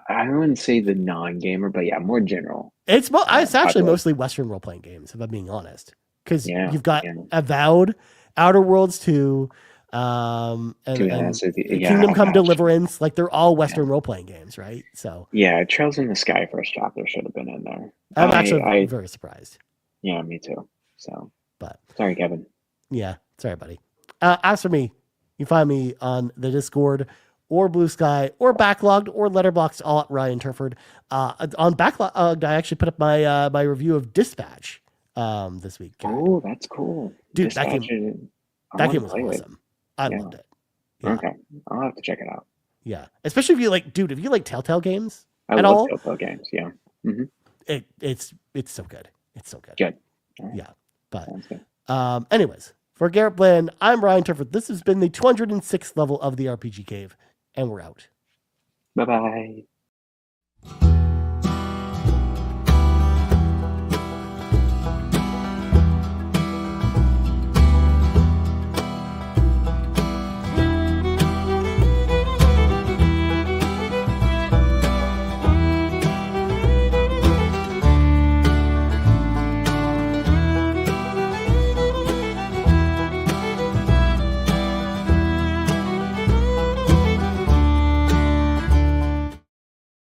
I wouldn't say the non-gamer, but yeah, more general. It's actually population. mostly Western role playing games, if I'm being honest, because Yeah, you've got yeah. Avowed, Outer Worlds 2, and Kingdom Come Deliverance. Like they're all Western role playing games, right? So yeah, Trails in the Sky First Chapter should have been in there. I'm actually very surprised. Yeah, me too. So, but sorry, Kevin. Yeah, sorry, buddy. As for me, you find me on the Discord or Blue Sky or Backlogged or Letterboxd, all at Ryan Turford. On Backlogged, I actually put up my review of Dispatch this week. Oh, that's cool, dude! That game was awesome. I loved it. Yeah. Okay, I'll have to check it out. Yeah, especially if you like Telltale games I love Telltale games. Yeah, it's so good. It's so good. Good. Right. Yeah, but anyways, for Garrett Bland, I'm Ryan Turford. This has been the 206th level of the RPG Cave, and we're out. Bye-bye.